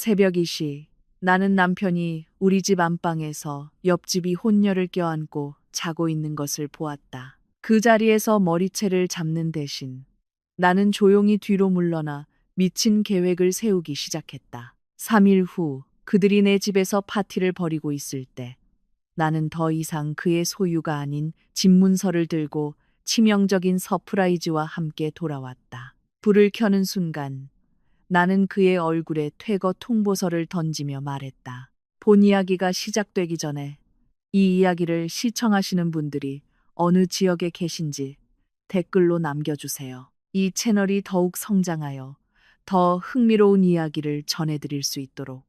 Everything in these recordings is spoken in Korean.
새벽 2시, 나는 남편이 우리 집 안방에서 옆집이 혼녀를 껴안고 자고 있는 것을 보았다. 그 자리에서 머리채를 잡는 대신 나는 조용히 뒤로 물러나 미친 계획을 세우기 시작했다. 3일 후 그들이 내 집에서 파티를 벌이고 있을 때 나는 더 이상 그의 소유가 아닌 집문서를 들고 치명적인 서프라이즈와 함께 돌아왔다. 불을 켜는 순간 나는 그의 얼굴에 퇴거 통보서를 던지며 말했다. 본 이야기가 시작되기 전에 이 이야기를 시청하시는 분들이 어느 지역에 계신지 댓글로 남겨주세요. 이 채널이 더욱 성장하여 더 흥미로운 이야기를 전해드릴 수 있도록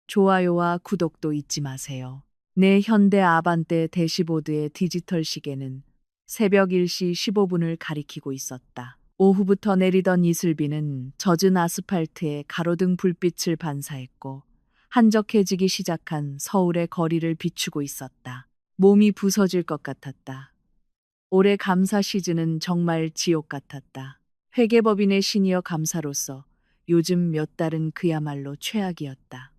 좋아요와 구독도 잊지 마세요. 내 현대 아반떼 대시보드의 디지털 시계는 새벽 1시 15분을 가리키고 있었다. 오후부터 내리던 이슬비는 젖은 아스팔트에 가로등 불빛을 반사했고 한적해지기 시작한 서울의 거리를 비추고 있었다. 몸이 부서질 것 같았다. 올해 감사 시즌은 정말 지옥 같았다. 회계법인의 시니어 감사로서 요즘 몇 달은 그야말로 최악이었다.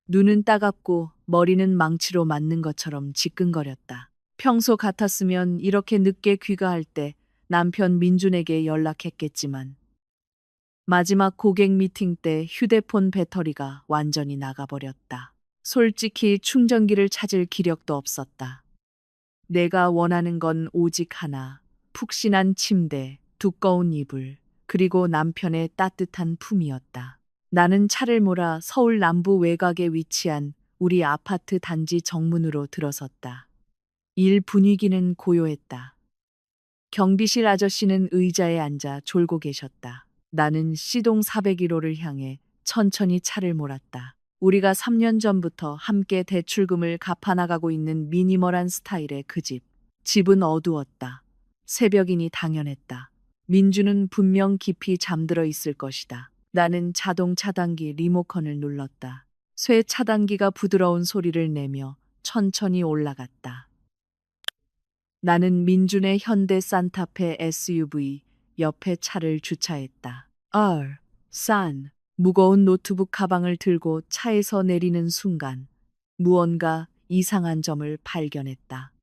눈은 따갑고 머리는 망치로 맞는 것처럼 지끈거렸다. 평소 같았으면 이렇게 늦게 귀가할 때 남편 민준에게 연락했겠지만 마지막 고객 미팅 때 휴대폰 배터리가 완전히 나가버렸다. 솔직히 충전기를 찾을 기력도 없었다. 내가 원하는 건 오직 하나, 푹신한 침대, 두꺼운 이불, 그리고 남편의 따뜻한 품이었다. 나는 차를 몰아 서울 남부 외곽에 위치한 우리 아파트 단지 정문으로 들어섰다. 일 분위기는 고요했다. 경비실 아저씨는 의자에 앉아 졸고 계셨다. 나는 C동 401호를 향해 천천히 차를 몰았다. 우리가 3년 전부터 함께 대출금을 갚아나가고 있는 미니멀한 스타일의 그 집. 집은 어두웠다. 새벽이니 당연했다. 민주는 분명 깊이 잠들어 있을 것이다. 나는 자동 차단기 리모컨을 눌렀다. 쇠 차단기가 부드러운 소리를 내며 천천히 올라갔다. 나는 민준의 현대 산타페 SUV 옆에 차를 주차했다. 싼 무거운 노트북 가방을 들고 차에서 내리는 순간 무언가 이상한 점을 발견했다.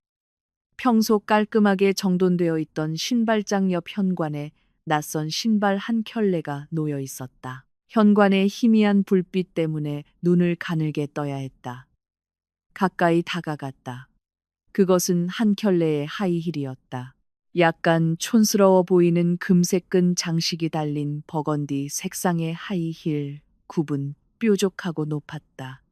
평소 깔끔하게 정돈되어 있던 신발장 옆 현관에 낯선 신발 한 켤레가 놓여 있었다. 현관의 희미한 불빛 때문에 눈을 가늘게 떠야 했다. 가까이 다가갔다. 그것은 한 켤레의 하이힐이었다. 약간 촌스러워 보이는 금색 끈 장식이 달린 버건디 색상의 하이힐, 굽은 뾰족하고 높았다.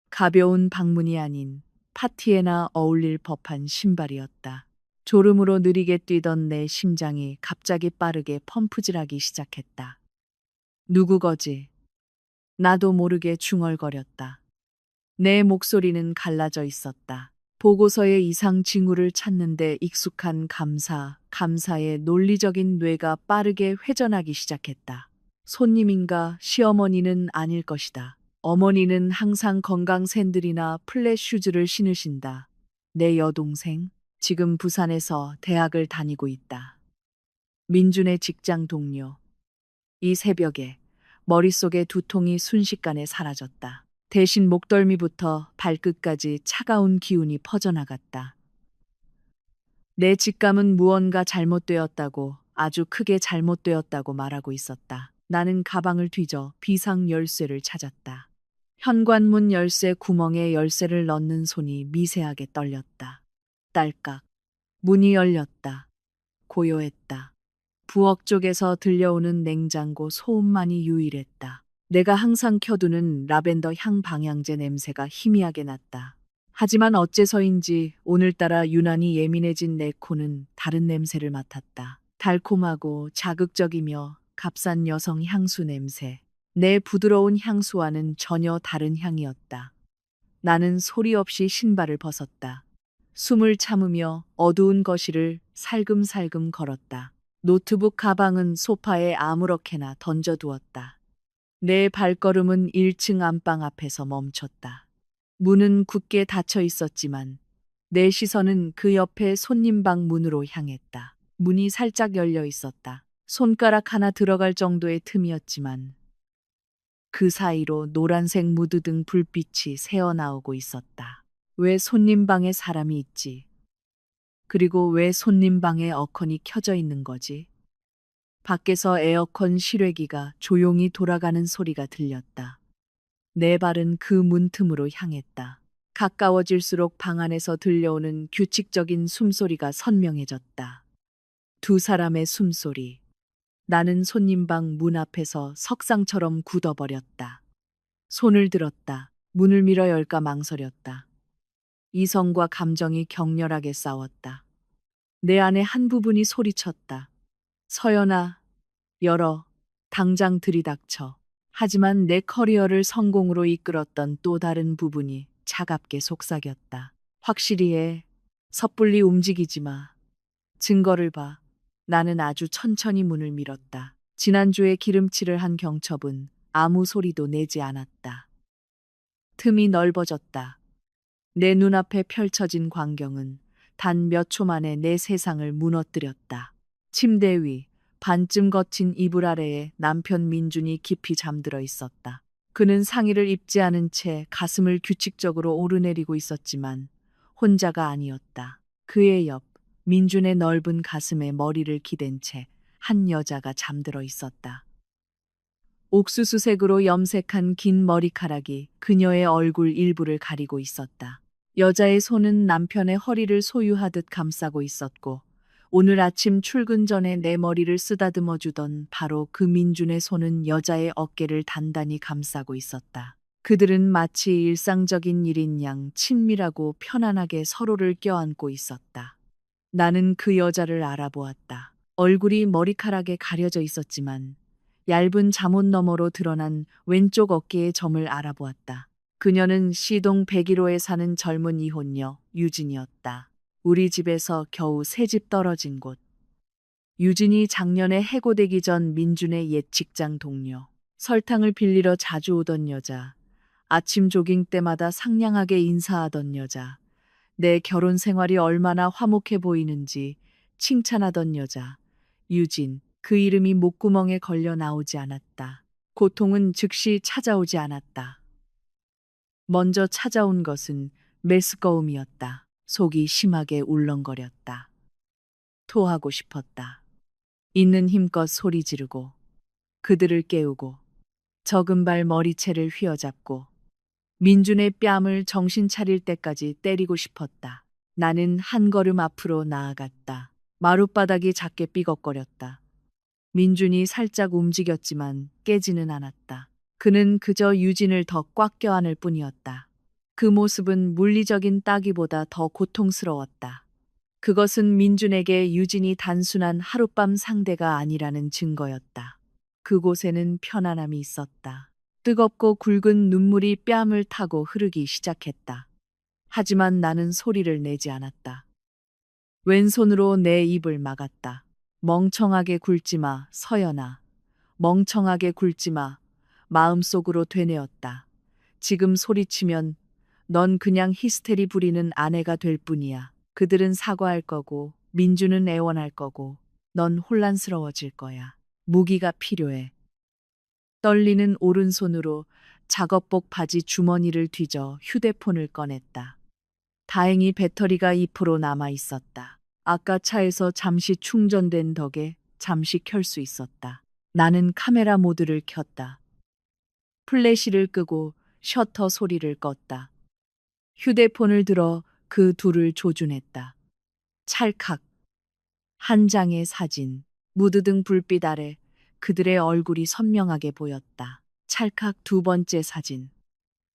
가벼운 방문이 아닌 파티에나 어울릴 법한 신발이었다. 졸음으로 느리게 뛰던 내 심장이 갑자기 빠르게 펌프질하기 시작했다. 누구 거지? 나도 모르게 중얼거렸다. 내 목소리는 갈라져 있었다. 보고서의 이상 징후를 찾는데 익숙한 감사의 논리적인 뇌가 빠르게 회전하기 시작했다. 손님인가 시어머니는 아닐 것이다. 어머니는 항상 건강 샌들이나 플랫 슈즈를 신으신다. 내 여동생, 지금 부산에서 대학을 다니고 있다. 민준의 직장 동료. 이 새벽에 머릿속의 두통이 순식간에 사라졌다. 대신 목덜미부터 발끝까지 차가운 기운이 퍼져나갔다. 내 직감은 무언가 잘못되었다고, 아주 크게 잘못되었다고 말하고 있었다. 나는 가방을 뒤져 비상 열쇠를 찾았다. 현관문 열쇠 구멍에 열쇠를 넣는 손이 미세하게 떨렸다. 딸깍. 문이 열렸다. 고요했다. 부엌 쪽에서 들려오는 냉장고 소음만이 유일했다. 내가 항상 켜두는 라벤더 향 방향제 냄새가 희미하게 났다. 하지만 어째서인지 오늘따라 유난히 예민해진 내 코는 다른 냄새를 맡았다. 달콤하고 자극적이며 값싼 여성 향수 냄새. 내 부드러운 향수와는 전혀 다른 향이었다. 나는 소리 없이 신발을 벗었다. 숨을 참으며 어두운 거실을 살금살금 걸었다. 노트북 가방은 소파에 아무렇게나 던져두었다. 내 발걸음은 1층 안방 앞에서 멈췄다. 문은 굳게 닫혀 있었지만 내 시선은 그 옆에 손님방 문으로 향했다. 문이 살짝 열려 있었다. 손가락 하나 들어갈 정도의 틈이었지만 그 사이로 노란색 무드 등 불빛이 새어나오고 있었다. 왜 손님 방에 사람이 있지? 그리고 왜 손님 방에 에어컨이 켜져 있는 거지? 밖에서 에어컨 실외기가 조용히 돌아가는 소리가 들렸다. 내 발은 그 문틈으로 향했다. 가까워질수록 방 안에서 들려오는 규칙적인 숨소리가 선명해졌다. 두 사람의 숨소리. 나는 손님방 문 앞에서 석상처럼 굳어버렸다. 손을 들었다. 문을 밀어 열까 망설였다. 이성과 감정이 격렬하게 싸웠다. 내 안의 한 부분이 소리쳤다. 서연아, 열어. 당장 들이닥쳐. 하지만 내 커리어를 성공으로 이끌었던 또 다른 부분이 차갑게 속삭였다. 확실히 해. 섣불리 움직이지 마. 증거를 봐. 나는 아주 천천히 문을 밀었다. 지난주에 기름칠을 한 경첩은 아무 소리도 내지 않았다. 틈이 넓어졌다. 내 눈앞에 펼쳐진 광경은 단 몇 초 만에 내 세상을 무너뜨렸다. 침대 위, 반쯤 거친 이불 아래에 남편 민준이 깊이 잠들어 있었다. 그는 상의를 입지 않은 채 가슴을 규칙적으로 오르내리고 있었지만 혼자가 아니었다. 그의 옆, 민준의 넓은 가슴에 머리를 기댄 채 한 여자가 잠들어 있었다. 옥수수색으로 염색한 긴 머리카락이 그녀의 얼굴 일부를 가리고 있었다. 여자의 손은 남편의 허리를 소유하듯 감싸고 있었고, 오늘 아침 출근 전에 내 머리를 쓰다듬어 주던 바로 그 민준의 손은 여자의 어깨를 단단히 감싸고 있었다. 그들은 마치 일상적인 일인 양 친밀하고 편안하게 서로를 껴안고 있었다. 나는 그 여자를 알아보았다. 얼굴이 머리카락에 가려져 있었지만 얇은 잠옷 너머로 드러난 왼쪽 어깨의 점을 알아보았다. 그녀는 시동 101호에 사는 젊은 이혼녀 유진이었다. 우리 집에서 겨우 3집 떨어진 곳. 유진이 작년에 해고되기 전 민준의 옛 직장 동료. 설탕을 빌리러 자주 오던 여자. 아침 조깅 때마다 상냥하게 인사하던 여자. 내 결혼 생활이 얼마나 화목해 보이는지 칭찬하던 여자. 유진. 그 이름이 목구멍에 걸려 나오지 않았다. 고통은 즉시 찾아오지 않았다. 먼저 찾아온 것은 메스꺼움이었다. 속이 심하게 울렁거렸다. 토하고 싶었다. 있는 힘껏 소리 지르고 그들을 깨우고 적은 발 머리채를 휘어잡고 민준의 뺨을 정신 차릴 때까지 때리고 싶었다. 나는 한 걸음 앞으로 나아갔다. 마룻바닥이 작게 삐걱거렸다. 민준이 살짝 움직였지만 깨지는 않았다. 그는 그저 유진을 더 꽉 껴안을 뿐이었다. 그 모습은 물리적인 따기보다 더 고통스러웠다. 그것은 민준에게 유진이 단순한 하룻밤 상대가 아니라는 증거였다. 그곳에는 편안함이 있었다. 뜨겁고 굵은 눈물이 뺨을 타고 흐르기 시작했다. 하지만 나는 소리를 내지 않았다. 왼손으로 내 입을 막았다. 멍청하게 굴지 마, 서연아. 멍청하게 굴지 마. 마음속으로 되뇌었다. 지금 소리치면 넌 그냥 히스테리 부리는 아내가 될 뿐이야. 그들은 사과할 거고, 민주는 애원할 거고, 넌 혼란스러워질 거야. 무기가 필요해. 떨리는 오른손으로 작업복 바지 주머니를 뒤져 휴대폰을 꺼냈다. 다행히 배터리가 2% 남아 있었다. 아까 차에서 잠시 충전된 덕에 잠시 켤 수 있었다. 나는 카메라 모드를 켰다. 플래시를 끄고 셔터 소리를 껐다. 휴대폰을 들어 그 둘을 조준했다. 찰칵. 한 장의 사진. 무드등 불빛 아래 그들의 얼굴이 선명하게 보였다. 찰칵 두 번째 사진.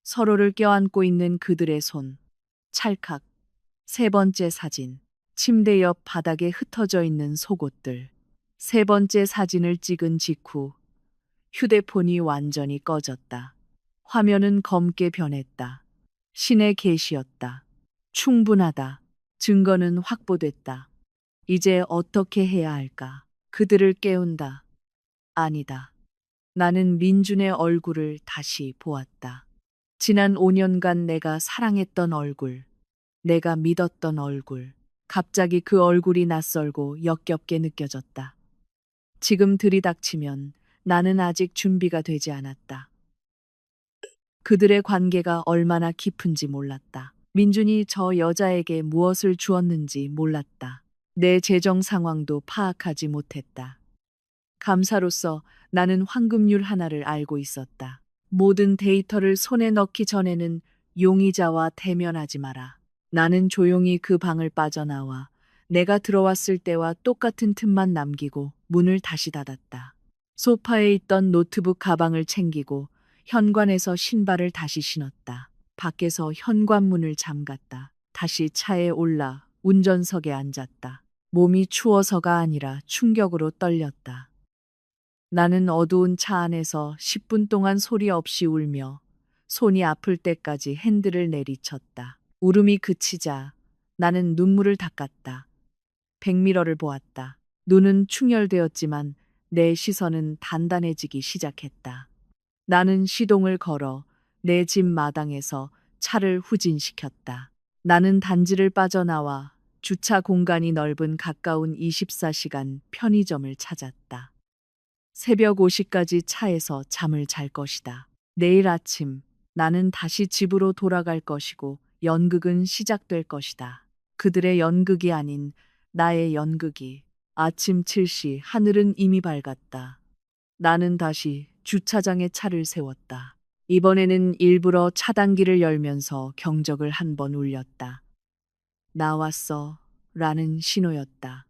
서로를 껴안고 있는 그들의 손. 찰칵. 세 번째 사진. 침대 옆 바닥에 흩어져 있는 속옷들. 세 번째 사진을 찍은 직후 휴대폰이 완전히 꺼졌다. 화면은 검게 변했다. 신의 계시였다. 충분하다. 증거는 확보됐다. 이제 어떻게 해야 할까? 그들을 깨운다. 아니다. 나는 민준의 얼굴을 다시 보았다. 지난 5년간 내가 사랑했던 얼굴. 내가 믿었던 얼굴. 갑자기 그 얼굴이 낯설고 역겹게 느껴졌다. 지금 들이닥치면 나는 아직 준비가 되지 않았다. 그들의 관계가 얼마나 깊은지 몰랐다. 민준이 저 여자에게 무엇을 주었는지 몰랐다. 내 재정 상황도 파악하지 못했다. 감사로서 나는 황금률 하나를 알고 있었다. 모든 데이터를 손에 넣기 전에는 용의자와 대면하지 마라. 나는 조용히 그 방을 빠져나와 내가 들어왔을 때와 똑같은 틈만 남기고 문을 다시 닫았다. 소파에 있던 노트북 가방을 챙기고 현관에서 신발을 다시 신었다. 밖에서 현관문을 잠갔다. 다시 차에 올라 운전석에 앉았다. 몸이 추워서가 아니라 충격으로 떨렸다. 나는 어두운 차 안에서 10분 동안 소리 없이 울며 손이 아플 때까지 핸들을 내리쳤다. 울음이 그치자 나는 눈물을 닦았다. 백미러를 보았다. 눈은 충혈되었지만 내 시선은 단단해지기 시작했다. 나는 시동을 걸어 내 집 마당에서 차를 후진시켰다. 나는 단지를 빠져나와 주차 공간이 넓은 가까운 24시간 편의점을 찾았다. 새벽 5시까지 차에서 잠을 잘 것이다. 내일 아침 나는 다시 집으로 돌아갈 것이고 연극은 시작될 것이다. 그들의 연극이 아닌 나의 연극이. 아침 7시 하늘은 이미 밝았다. 나는 다시 주차장에 차를 세웠다. 이번에는 일부러 차단기를 열면서 경적을 한 번 울렸다. 나왔어 라는 신호였다.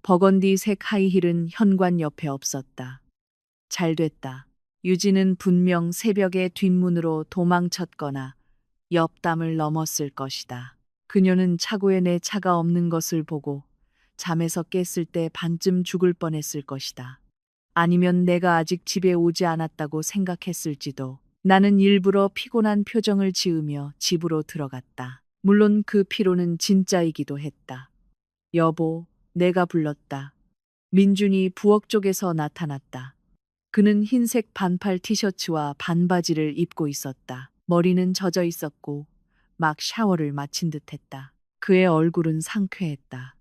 버건디색 하이힐은 현관 옆에 없었다. 잘 됐다. 유진은 분명 새벽에 뒷문으로 도망쳤거나 옆담을 넘었을 것이다. 그녀는 차고에 내 차가 없는 것을 보고 잠에서 깼을 때 반쯤 죽을 뻔했을 것이다. 아니면 내가 아직 집에 오지 않았다고 생각했을지도. 나는 일부러 피곤한 표정을 지으며 집으로 들어갔다. 물론 그 피로는 진짜이기도 했다. 여보, 내가 불렀다. 민준이 부엌 쪽에서 나타났다. 그는 흰색 반팔 티셔츠와 반바지를 입고 있었다. 머리는 젖어 있었고 막 샤워를 마친 듯했다. 그의 얼굴은 상쾌했다.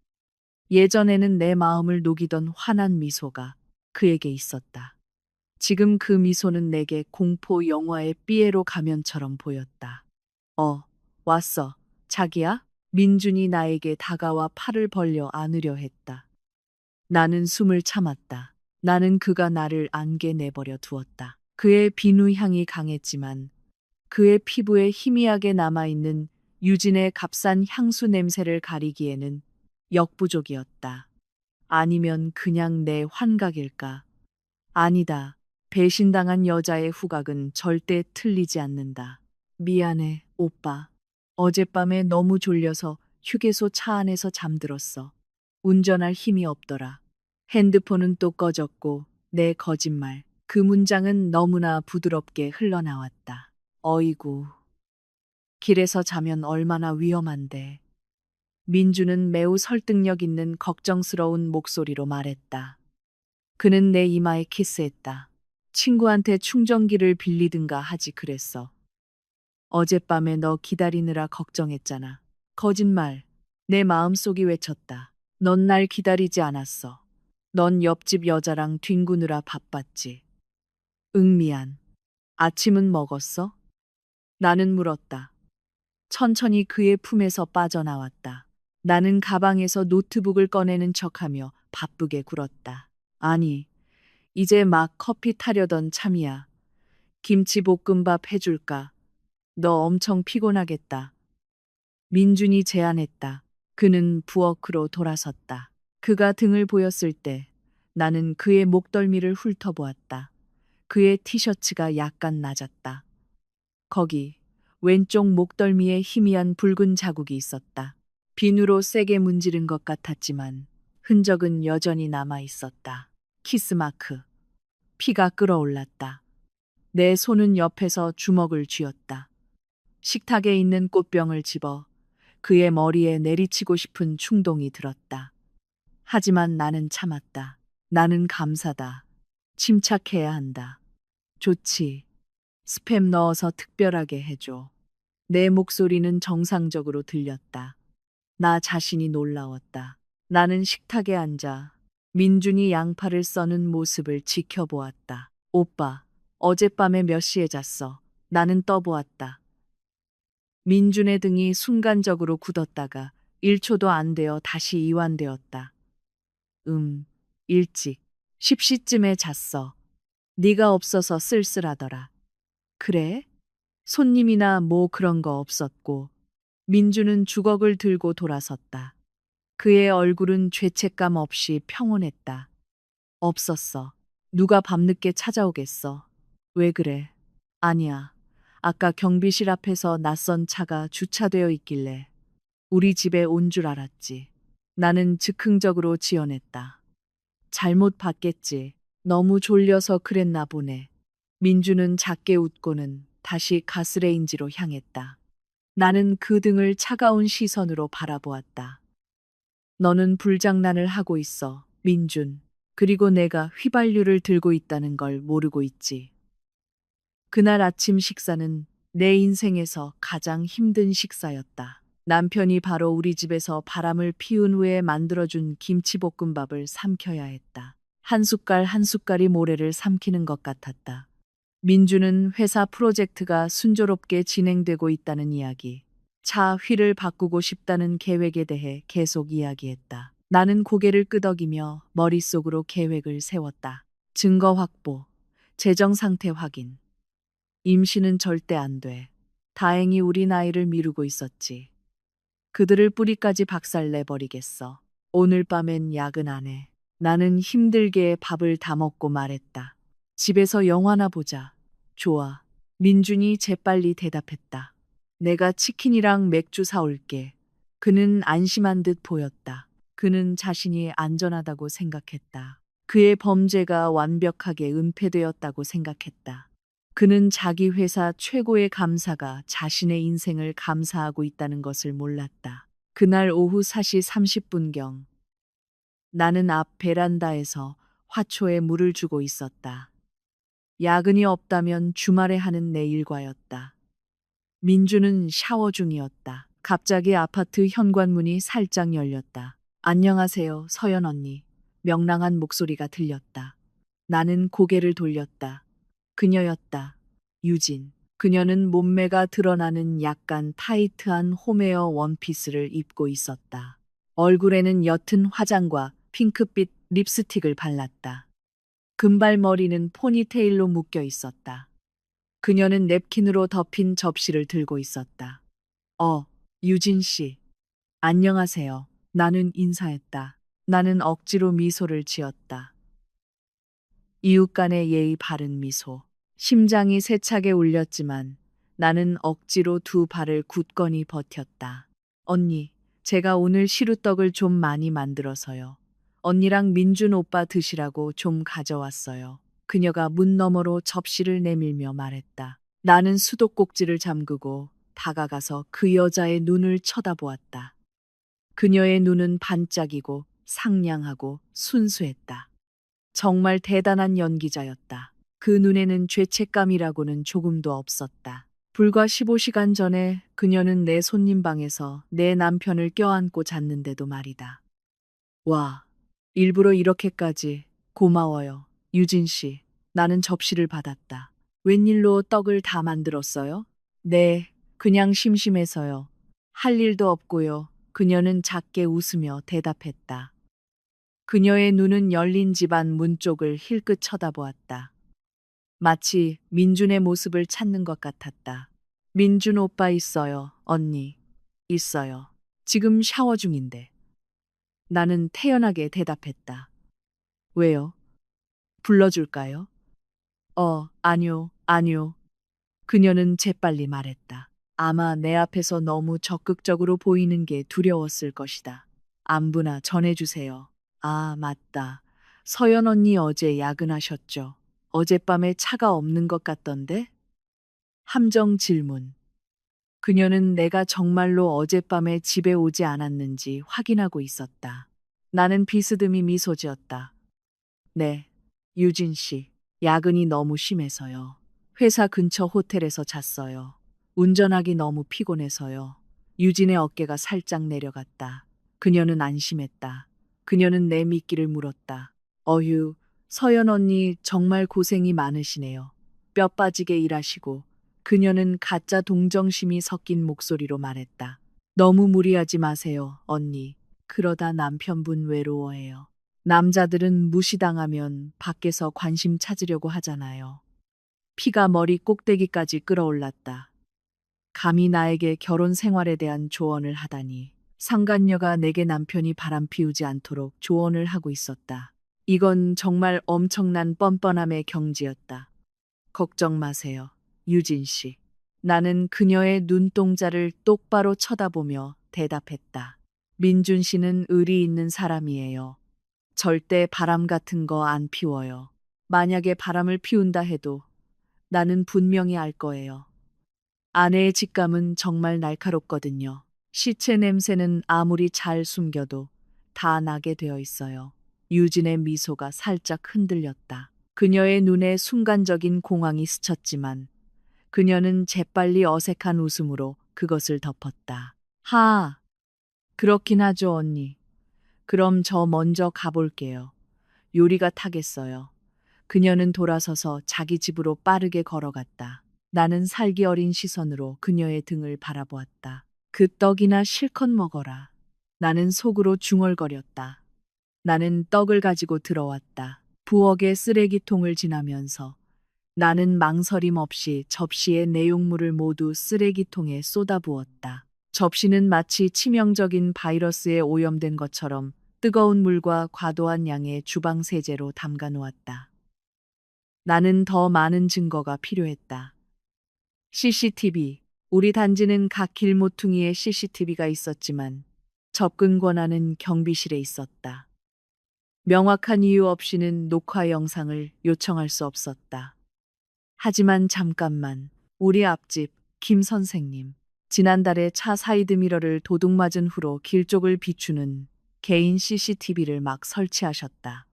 예전에는 내 마음을 녹이던 환한 미소가 그에게 있었다. 지금 그 미소는 내게 공포 영화의 삐에로 가면처럼 보였다. 왔어. 자기야? 민준이 나에게 다가와 팔을 벌려 안으려 했다. 나는 숨을 참았다. 나는 그가 나를 안게 내버려 두었다. 그의 비누 향이 강했지만 그의 피부에 희미하게 남아있는 유진의 값싼 향수 냄새를 가리기에는 역부족이었다. 아니면 그냥 내 환각일까? 아니다. 배신당한 여자의 후각은 절대 틀리지 않는다. 미안해, 오빠. 어젯밤에 너무 졸려서 휴게소 차 안에서 잠들었어. 운전할 힘이 없더라. 핸드폰은 또 꺼졌고 내 거짓말. 그 문장은 너무나 부드럽게 흘러나왔다. 어이구. 길에서 자면 얼마나 위험한데. 민주는 매우 설득력 있는 걱정스러운 목소리로 말했다. 그는 내 이마에 키스했다. 친구한테 충전기를 빌리든가 하지 그랬어. 어젯밤에 너 기다리느라 걱정했잖아. 거짓말. 내 마음속이 외쳤다. 넌 날 기다리지 않았어. 넌 옆집 여자랑 뒹구느라 바빴지. 응, 미안. 아침은 먹었어? 나는 물었다. 천천히 그의 품에서 빠져나왔다. 나는 가방에서 노트북을 꺼내는 척하며 바쁘게 굴었다. 아니, 이제 막 커피 타려던 참이야. 김치볶음밥 해줄까? 너 엄청 피곤하겠다. 민준이 제안했다. 그는 부엌으로 돌아섰다. 그가 등을 보였을 때 나는 그의 목덜미를 훑어보았다. 그의 티셔츠가 약간 낮았다. 거기 왼쪽 목덜미에 희미한 붉은 자국이 있었다. 비누로 세게 문지른 것 같았지만 흔적은 여전히 남아 있었다. 키스마크. 피가 끓어올랐다. 내 손은 옆에서 주먹을 쥐었다. 식탁에 있는 꽃병을 집어 그의 머리에 내리치고 싶은 충동이 들었다. 하지만 나는 참았다. 나는 감사다. 침착해야 한다. 좋지. 스팸 넣어서 특별하게 해줘. 내 목소리는 정상적으로 들렸다. 나 자신이 놀라웠다. 나는 식탁에 앉아 민준이 양파를 써는 모습을 지켜보았다. 오빠, 어젯밤에 몇 시에 잤어? 나는 떠보았다. 민준의 등이 순간적으로 굳었다가 1초도 안 되어 다시 이완되었다. 일찍 10시쯤에 잤어. 네가 없어서 쓸쓸하더라. 그래? 손님이나 뭐 그런 거 없었고. 민주는 주걱을 들고 돌아섰다. 그의 얼굴은 죄책감 없이 평온했다. 없었어. 누가 밤늦게 찾아오겠어. 왜 그래? 아니야. 아까 경비실 앞에서 낯선 차가 주차되어 있길래 우리 집에 온 줄 알았지. 나는 즉흥적으로 지어냈다. 잘못 봤겠지. 너무 졸려서 그랬나 보네. 민주는 작게 웃고는 다시 가스레인지로 향했다. 나는 그 등을 차가운 시선으로 바라보았다. 너는 불장난을 하고 있어, 민준. 그리고 내가 휘발유를 들고 있다는 걸 모르고 있지. 그날 아침 식사는 내 인생에서 가장 힘든 식사였다. 남편이 바로 우리 집에서 바람을 피운 후에 만들어준 김치볶음밥을 삼켜야 했다. 한 숟갈 한 숟갈이 모래를 삼키는 것 같았다. 민주는 회사 프로젝트가 순조롭게 진행되고 있다는 이야기, 차 휠을 바꾸고 싶다는 계획에 대해 계속 이야기했다. 나는 고개를 끄덕이며 머릿속으로 계획을 세웠다. 증거 확보, 재정 상태 확인. 임신은 절대 안 돼. 다행히 우리 나이를 미루고 있었지. 그들을 뿌리까지 박살내버리겠어. 오늘 밤엔 야근 안 해. 나는 힘들게 밥을 다 먹고 말했다. 집에서 영화나 보자. 좋아. 민준이 재빨리 대답했다. 내가 치킨이랑 맥주 사올게. 그는 안심한 듯 보였다. 그는 자신이 안전하다고 생각했다. 그의 범죄가 완벽하게 은폐되었다고 생각했다. 그는 자기 회사 최고의 감사가 자신의 인생을 감사하고 있다는 것을 몰랐다. 그날 오후 4시 30분경 나는 앞 베란다에서 화초에 물을 주고 있었다. 야근이 없다면 주말에 하는 내 일과였다. 민주는 샤워 중이었다. 갑자기 아파트 현관문이 살짝 열렸다. 안녕하세요, 서연 언니. 명랑한 목소리가 들렸다. 나는 고개를 돌렸다. 그녀였다. 유진. 그녀는 몸매가 드러나는 약간 타이트한 홈웨어 원피스를 입고 있었다. 얼굴에는 옅은 화장과 핑크빛 립스틱을 발랐다. 금발머리는 포니테일로 묶여 있었다. 그녀는 냅킨으로 덮인 접시를 들고 있었다. 유진 씨. 안녕하세요. 나는 인사했다. 나는 억지로 미소를 지었다. 이웃 간의 예의 바른 미소. 심장이 세차게 울렸지만 나는 억지로 두 발을 굳건히 버텼다. 언니, 제가 오늘 시루떡을 좀 많이 만들어서요. 언니랑 민준 오빠 드시라고 좀 가져왔어요. 그녀가 문 너머로 접시를 내밀며 말했다. 나는 수도꼭지를 잠그고 다가가서 그 여자의 눈을 쳐다보았다. 그녀의 눈은 반짝이고 상냥하고 순수했다. 정말 대단한 연기자였다. 그 눈에는 죄책감이라고는 조금도 없었다. 불과 15시간 전에 그녀는 내 손님 방에서 내 남편을 껴안고 잤는데도 말이다. 와, 일부러 이렇게까지. 고마워요. 유진 씨, 나는 접시를 받았다. 웬일로 떡을 다 만들었어요? 네, 그냥 심심해서요. 할 일도 없고요. 그녀는 작게 웃으며 대답했다. 그녀의 눈은 열린 집안 문 쪽을 힐끗 쳐다보았다. 마치 민준의 모습을 찾는 것 같았다. 민준 오빠 있어요, 언니. 있어요. 지금 샤워 중인데. 나는 태연하게 대답했다. 왜요? 불러줄까요? 아니요. 그녀는 재빨리 말했다. 아마 내 앞에서 너무 적극적으로 보이는 게 두려웠을 것이다. 안부나 전해주세요. 아, 맞다. 서연 언니 어제 야근하셨죠? 어젯밤에 차가 없는 것 같던데? 함정 질문. 그녀는 내가 정말로 어젯밤에 집에 오지 않았는지 확인하고 있었다. 나는 비스듬히 미소 지었다. 네, 유진 씨. 야근이 너무 심해서요. 회사 근처 호텔에서 잤어요. 운전하기 너무 피곤해서요. 유진의 어깨가 살짝 내려갔다. 그녀는 안심했다. 그녀는 내 미끼를 물었다. 서연 언니 정말 고생이 많으시네요. 뼈 빠지게 일하시고 그녀는 가짜 동정심이 섞인 목소리로 말했다. 너무 무리하지 마세요, 언니. 그러다 남편분 외로워해요. 남자들은 무시당하면 밖에서 관심 찾으려고 하잖아요. 피가 머리 꼭대기까지 끌어올랐다. 감히 나에게 결혼 생활에 대한 조언을 하다니. 상간녀가 내게 남편이 바람 피우지 않도록 조언을 하고 있었다. 이건 정말 엄청난 뻔뻔함의 경지였다. 걱정 마세요, 유진 씨. 나는 그녀의 눈동자를 똑바로 쳐다보며 대답했다. 민준 씨는 의리 있는 사람이에요. 절대 바람 같은 거 안 피워요. 만약에 바람을 피운다 해도 나는 분명히 알 거예요. 아내의 직감은 정말 날카롭거든요. 시체 냄새는 아무리 잘 숨겨도 다 나게 되어 있어요. 유진의 미소가 살짝 흔들렸다. 그녀의 눈에 순간적인 공황이 스쳤지만 그녀는 재빨리 어색한 웃음으로 그것을 덮었다. 그렇긴 하죠, 언니. 그럼 저 먼저 가볼게요. 요리가 타겠어요. 그녀는 돌아서서 자기 집으로 빠르게 걸어갔다. 나는 살기 어린 시선으로 그녀의 등을 바라보았다. 그 떡이나 실컷 먹어라. 나는 속으로 중얼거렸다. 나는 떡을 가지고 들어왔다. 부엌의 쓰레기통을 지나면서 나는 망설임 없이 접시의 내용물을 모두 쓰레기통에 쏟아부었다. 접시는 마치 치명적인 바이러스에 오염된 것처럼 뜨거운 물과 과도한 양의 주방 세제로 담가 놓았다. 나는 더 많은 증거가 필요했다. CCTV. 우리 단지는 각 길모퉁이에 CCTV가 있었지만 접근 권한은 경비실에 있었다. 명확한 이유 없이는 녹화 영상을 요청할 수 없었다. 하지만 잠깐만, 우리 앞집 김 선생님. 지난달에 차 사이드미러를 도둑 맞은 후로 길 쪽을 비추는 개인 CCTV를 막 설치하셨다.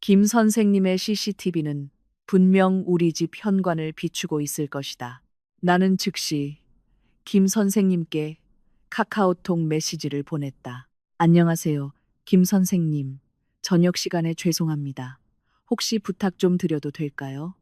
김 선생님의 CCTV는 분명 우리 집 현관을 비추고 있을 것이다. 나는 즉시 김 선생님께 카카오톡 메시지를 보냈다. 안녕하세요, 김 선생님. 저녁 시간에 죄송합니다. 혹시 부탁 좀 드려도 될까요?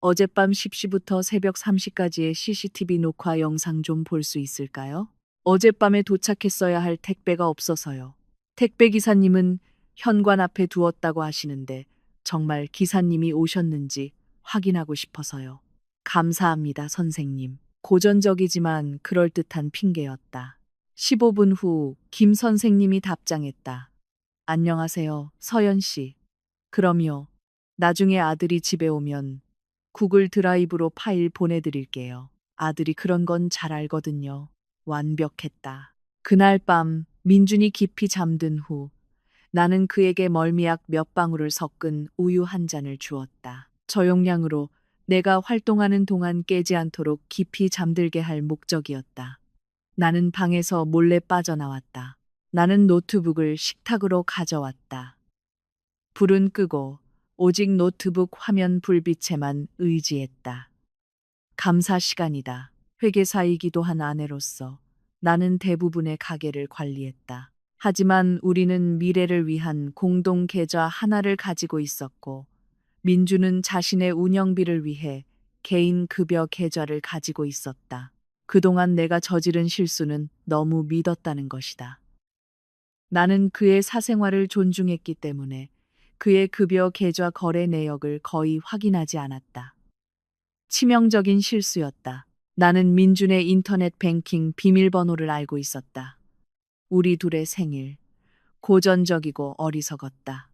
어젯밤 10시부터 새벽 3시까지의 CCTV 녹화 영상 좀 볼 수 있을까요? 어젯밤에 도착했어야 할 택배가 없어서요. 택배 기사님은 현관 앞에 두었다고 하시는데 정말 기사님이 오셨는지 확인하고 싶어서요. 감사합니다, 선생님. 고전적이지만 그럴듯한 핑계였다. 15분 후 김 선생님이 답장했다. 안녕하세요, 서연 씨. 그럼요. 나중에 아들이 집에 오면 구글 드라이브로 파일 보내드릴게요. 아들이 그런 건 잘 알거든요. 완벽했다. 그날 밤 민준이 깊이 잠든 후 나는 그에게 멀미약 몇 방울을 섞은 우유 한 잔을 주었다. 저용량으로 내가 활동하는 동안 깨지 않도록 깊이 잠들게 할 목적이었다. 나는 방에서 몰래 빠져나왔다. 나는 노트북을 식탁으로 가져왔다. 불은 끄고 오직 노트북 화면 불빛에만 의지했다. 감사 시간이다. 회계사이기도 한 아내로서 나는 대부분의 가게를 관리했다. 하지만 우리는 미래를 위한 공동 계좌 하나를 가지고 있었고, 민주는 자신의 운영비를 위해 개인 급여 계좌를 가지고 있었다. 그동안 내가 저지른 실수는 너무 믿었다는 것이다. 나는 그의 사생활을 존중했기 때문에 그의 급여 계좌 거래 내역을 거의 확인하지 않았다. 치명적인 실수였다. 나는 민준의 인터넷 뱅킹 비밀번호를 알고 있었다. 우리 둘의 생일. 고전적이고 어리석었다.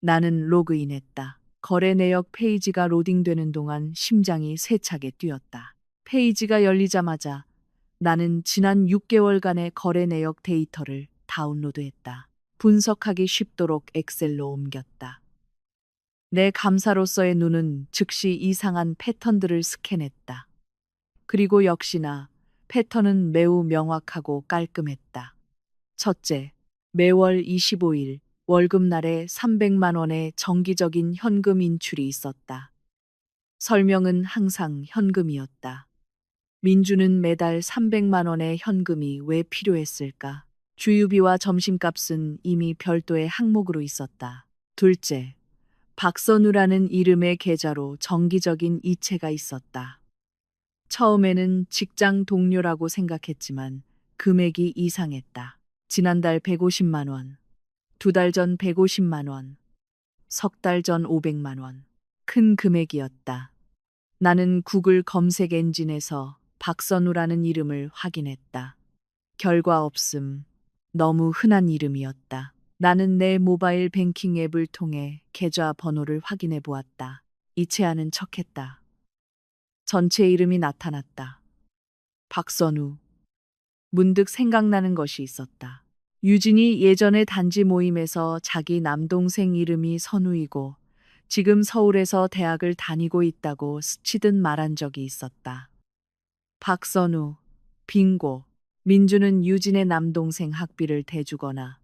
나는 로그인했다. 거래 내역 페이지가 로딩되는 동안 심장이 세차게 뛰었다. 페이지가 열리자마자 나는 지난 6개월간의 거래 내역 데이터를 다운로드했다. 분석하기 쉽도록 엑셀로 옮겼다. 내 감사로서의 눈은 즉시 이상한 패턴들을 스캔했다. 그리고 역시나 패턴은 매우 명확하고 깔끔했다. 첫째, 매월 25일 월급날에 300만 원의 정기적인 현금 인출이 있었다. 설명은 항상 현금이었다. 민주는 매달 300만 원의 현금이 왜 필요했을까? 주유비와 점심값은 이미 별도의 항목으로 있었다. 둘째, 박선우라는 이름의 계좌로 정기적인 이체가 있었다. 처음에는 직장 동료라고 생각했지만 금액이 이상했다. 지난달 150만 원, 두 달 전 150만 원, 석 달 전 500만 원. 큰 금액이었다. 나는 구글 검색 엔진에서 박선우라는 이름을 확인했다. 결과 없음. 너무 흔한 이름이었다. 나는 내 모바일 뱅킹 앱을 통해 계좌 번호를 확인해 보았다. 이체하는 척했다. 전체 이름이 나타났다. 박선우. 문득 생각나는 것이 있었다. 유진이 예전에 단지 모임에서 자기 남동생 이름이 선우이고 지금 서울에서 대학을 다니고 있다고 스치듯 말한 적이 있었다. 박선우, 빙고. 민주는 유진의 남동생 학비를 대주거나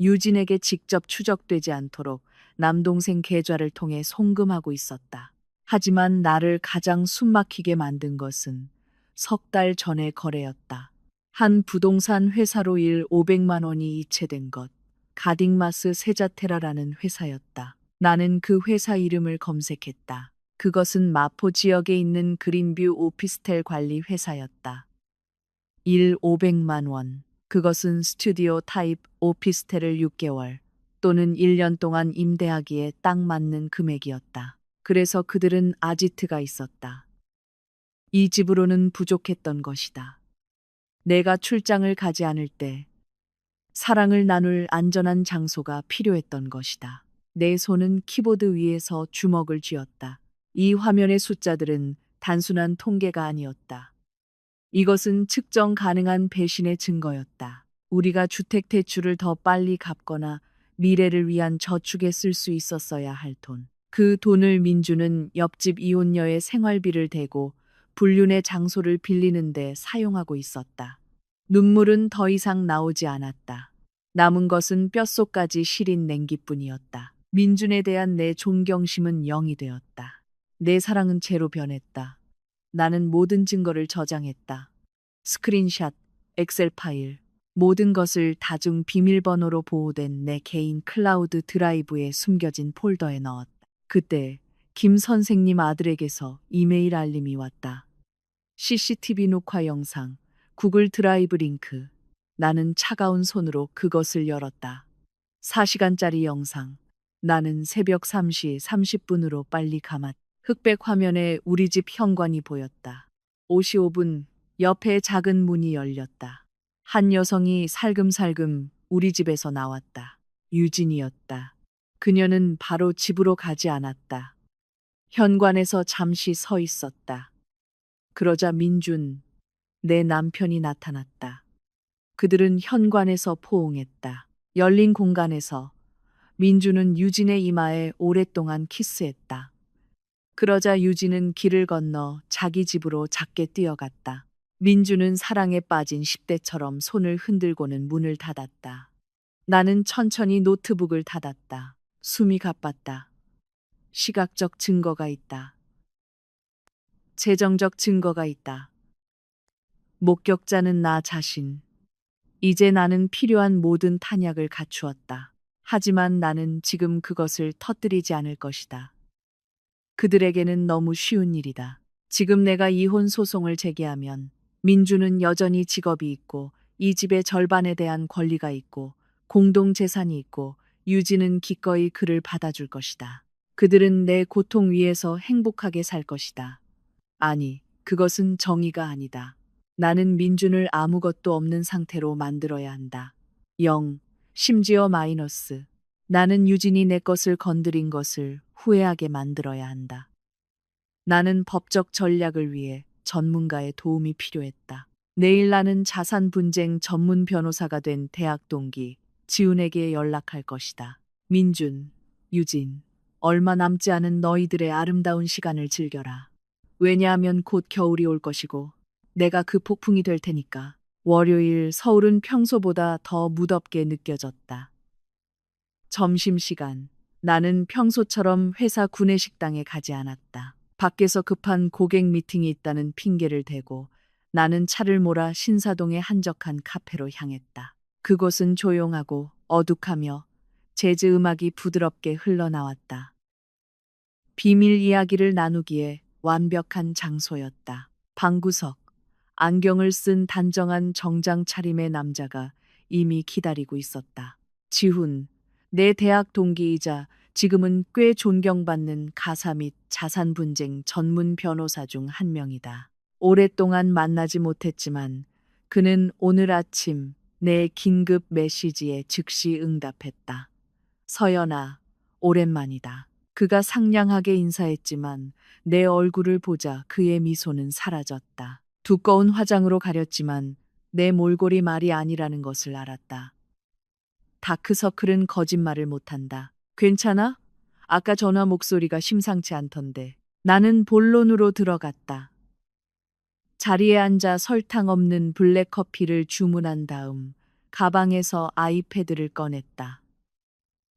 유진에게 직접 추적되지 않도록 남동생 계좌를 통해 송금하고 있었다. 하지만 나를 가장 숨막히게 만든 것은 석 달 전의 거래였다. 한 부동산 회사로 일 500만 원이 이체된 것. 가딩마스 세자테라라는 회사였다. 나는 그 회사 이름을 검색했다. 그것은 마포 지역에 있는 그린뷰 오피스텔 관리 회사였다. 일 500만 원. 그것은 스튜디오 타입 오피스텔을 6개월 또는 1년 동안 임대하기에 딱 맞는 금액이었다. 그래서 그들은 아지트가 있었다. 이 집으로는 부족했던 것이다. 내가 출장을 가지 않을 때 사랑을 나눌 안전한 장소가 필요했던 것이다. 내 손은 키보드 위에서 주먹을 쥐었다. 이 화면의 숫자들은 단순한 통계가 아니었다. 이것은 측정 가능한 배신의 증거였다. 우리가 주택 대출을 더 빨리 갚거나 미래를 위한 저축에 쓸 수 있었어야 할 돈. 그 돈을 민주는 옆집 이혼녀의 생활비를 대고 불륜의 장소를 빌리는데 사용하고 있었다. 눈물은 더 이상 나오지 않았다. 남은 것은 뼛속까지 시린 냉기뿐이었다. 민준에 대한 내 존경심은 0이 되었다. 내 사랑은 제로 변했다. 나는 모든 증거를 저장했다. 스크린샷, 엑셀 파일, 모든 것을 다중 비밀번호로 보호된 내 개인 클라우드 드라이브에 숨겨진 폴더에 넣었다. 그때 김 선생님 아들에게서 이메일 알림이 왔다. CCTV 녹화 영상, 구글 드라이브 링크. 나는 차가운 손으로 그것을 열었다. 4시간짜리 영상. 나는 새벽 3시 30분으로 빨리 감았다. 흑백 화면에 우리 집 현관이 보였다. 55분, 옆에 작은 문이 열렸다. 한 여성이 살금살금 우리 집에서 나왔다. 유진이었다. 그녀는 바로 집으로 가지 않았다. 현관에서 잠시 서 있었다. 그러자 민준, 내 남편이 나타났다. 그들은 현관에서 포옹했다. 열린 공간에서 민주는 유진의 이마에 오랫동안 키스했다. 그러자 유진은 길을 건너 자기 집으로 작게 뛰어갔다. 민주는 사랑에 빠진 10대처럼 손을 흔들고는 문을 닫았다. 나는 천천히 노트북을 닫았다. 숨이 가빴다. 시각적 증거가 있다. 재정적 증거가 있다. 목격자는 나 자신. 이제 나는 필요한 모든 탄약을 갖추었다. 하지만 나는 지금 그것을 터뜨리지 않을 것이다. 그들에게는 너무 쉬운 일이다. 지금 내가 이혼 소송을 제기하면 민주는 여전히 직업이 있고 이 집의 절반에 대한 권리가 있고 공동 재산이 있고 유진은 기꺼이 그를 받아줄 것이다. 그들은 내 고통 위에서 행복하게 살 것이다. 아니, 그것은 정의가 아니다. 나는 민준을 아무것도 없는 상태로 만들어야 한다. 0, 심지어 마이너스. 나는 유진이 내 것을 건드린 것을 후회하게 만들어야 한다. 나는 법적 전략을 위해 전문가의 도움이 필요했다. 내일 나는 자산 분쟁 전문 변호사가 된 대학 동기 지훈에게 연락할 것이다. 민준, 유진, 얼마 남지 않은 너희들의 아름다운 시간을 즐겨라. 왜냐하면 곧 겨울이 올 것이고 내가 그 폭풍이 될 테니까. 월요일 서울은 평소보다 더 무덥게 느껴졌다. 점심시간. 나는 평소처럼 회사 구내식당에 가지 않았다. 밖에서 급한 고객 미팅이 있다는 핑계를 대고 나는 차를 몰아 신사동의 한적한 카페로 향했다. 그곳은 조용하고 어둑하며 재즈 음악이 부드럽게 흘러나왔다. 비밀 이야기를 나누기에 완벽한 장소였다. 방구석, 안경을 쓴 단정한 정장 차림의 남자가 이미 기다리고 있었다. 지훈, 내 대학 동기이자 지금은 꽤 존경받는 가사 및 자산 분쟁 전문 변호사 중 한 명이다. 오랫동안 만나지 못했지만 그는 오늘 아침 내 긴급 메시지에 즉시 응답했다. 서연아, 오랜만이다. 그가 상냥하게 인사했지만 내 얼굴을 보자 그의 미소는 사라졌다. 두꺼운 화장으로 가렸지만 내 몰골이 말이 아니라는 것을 알았다. 다크서클은 거짓말을 못한다. 괜찮아? 아까 전화 목소리가 심상치 않던데. 나는 본론으로 들어갔다. 자리에 앉아 설탕 없는 블랙커피를 주문한 다음 가방에서 아이패드를 꺼냈다.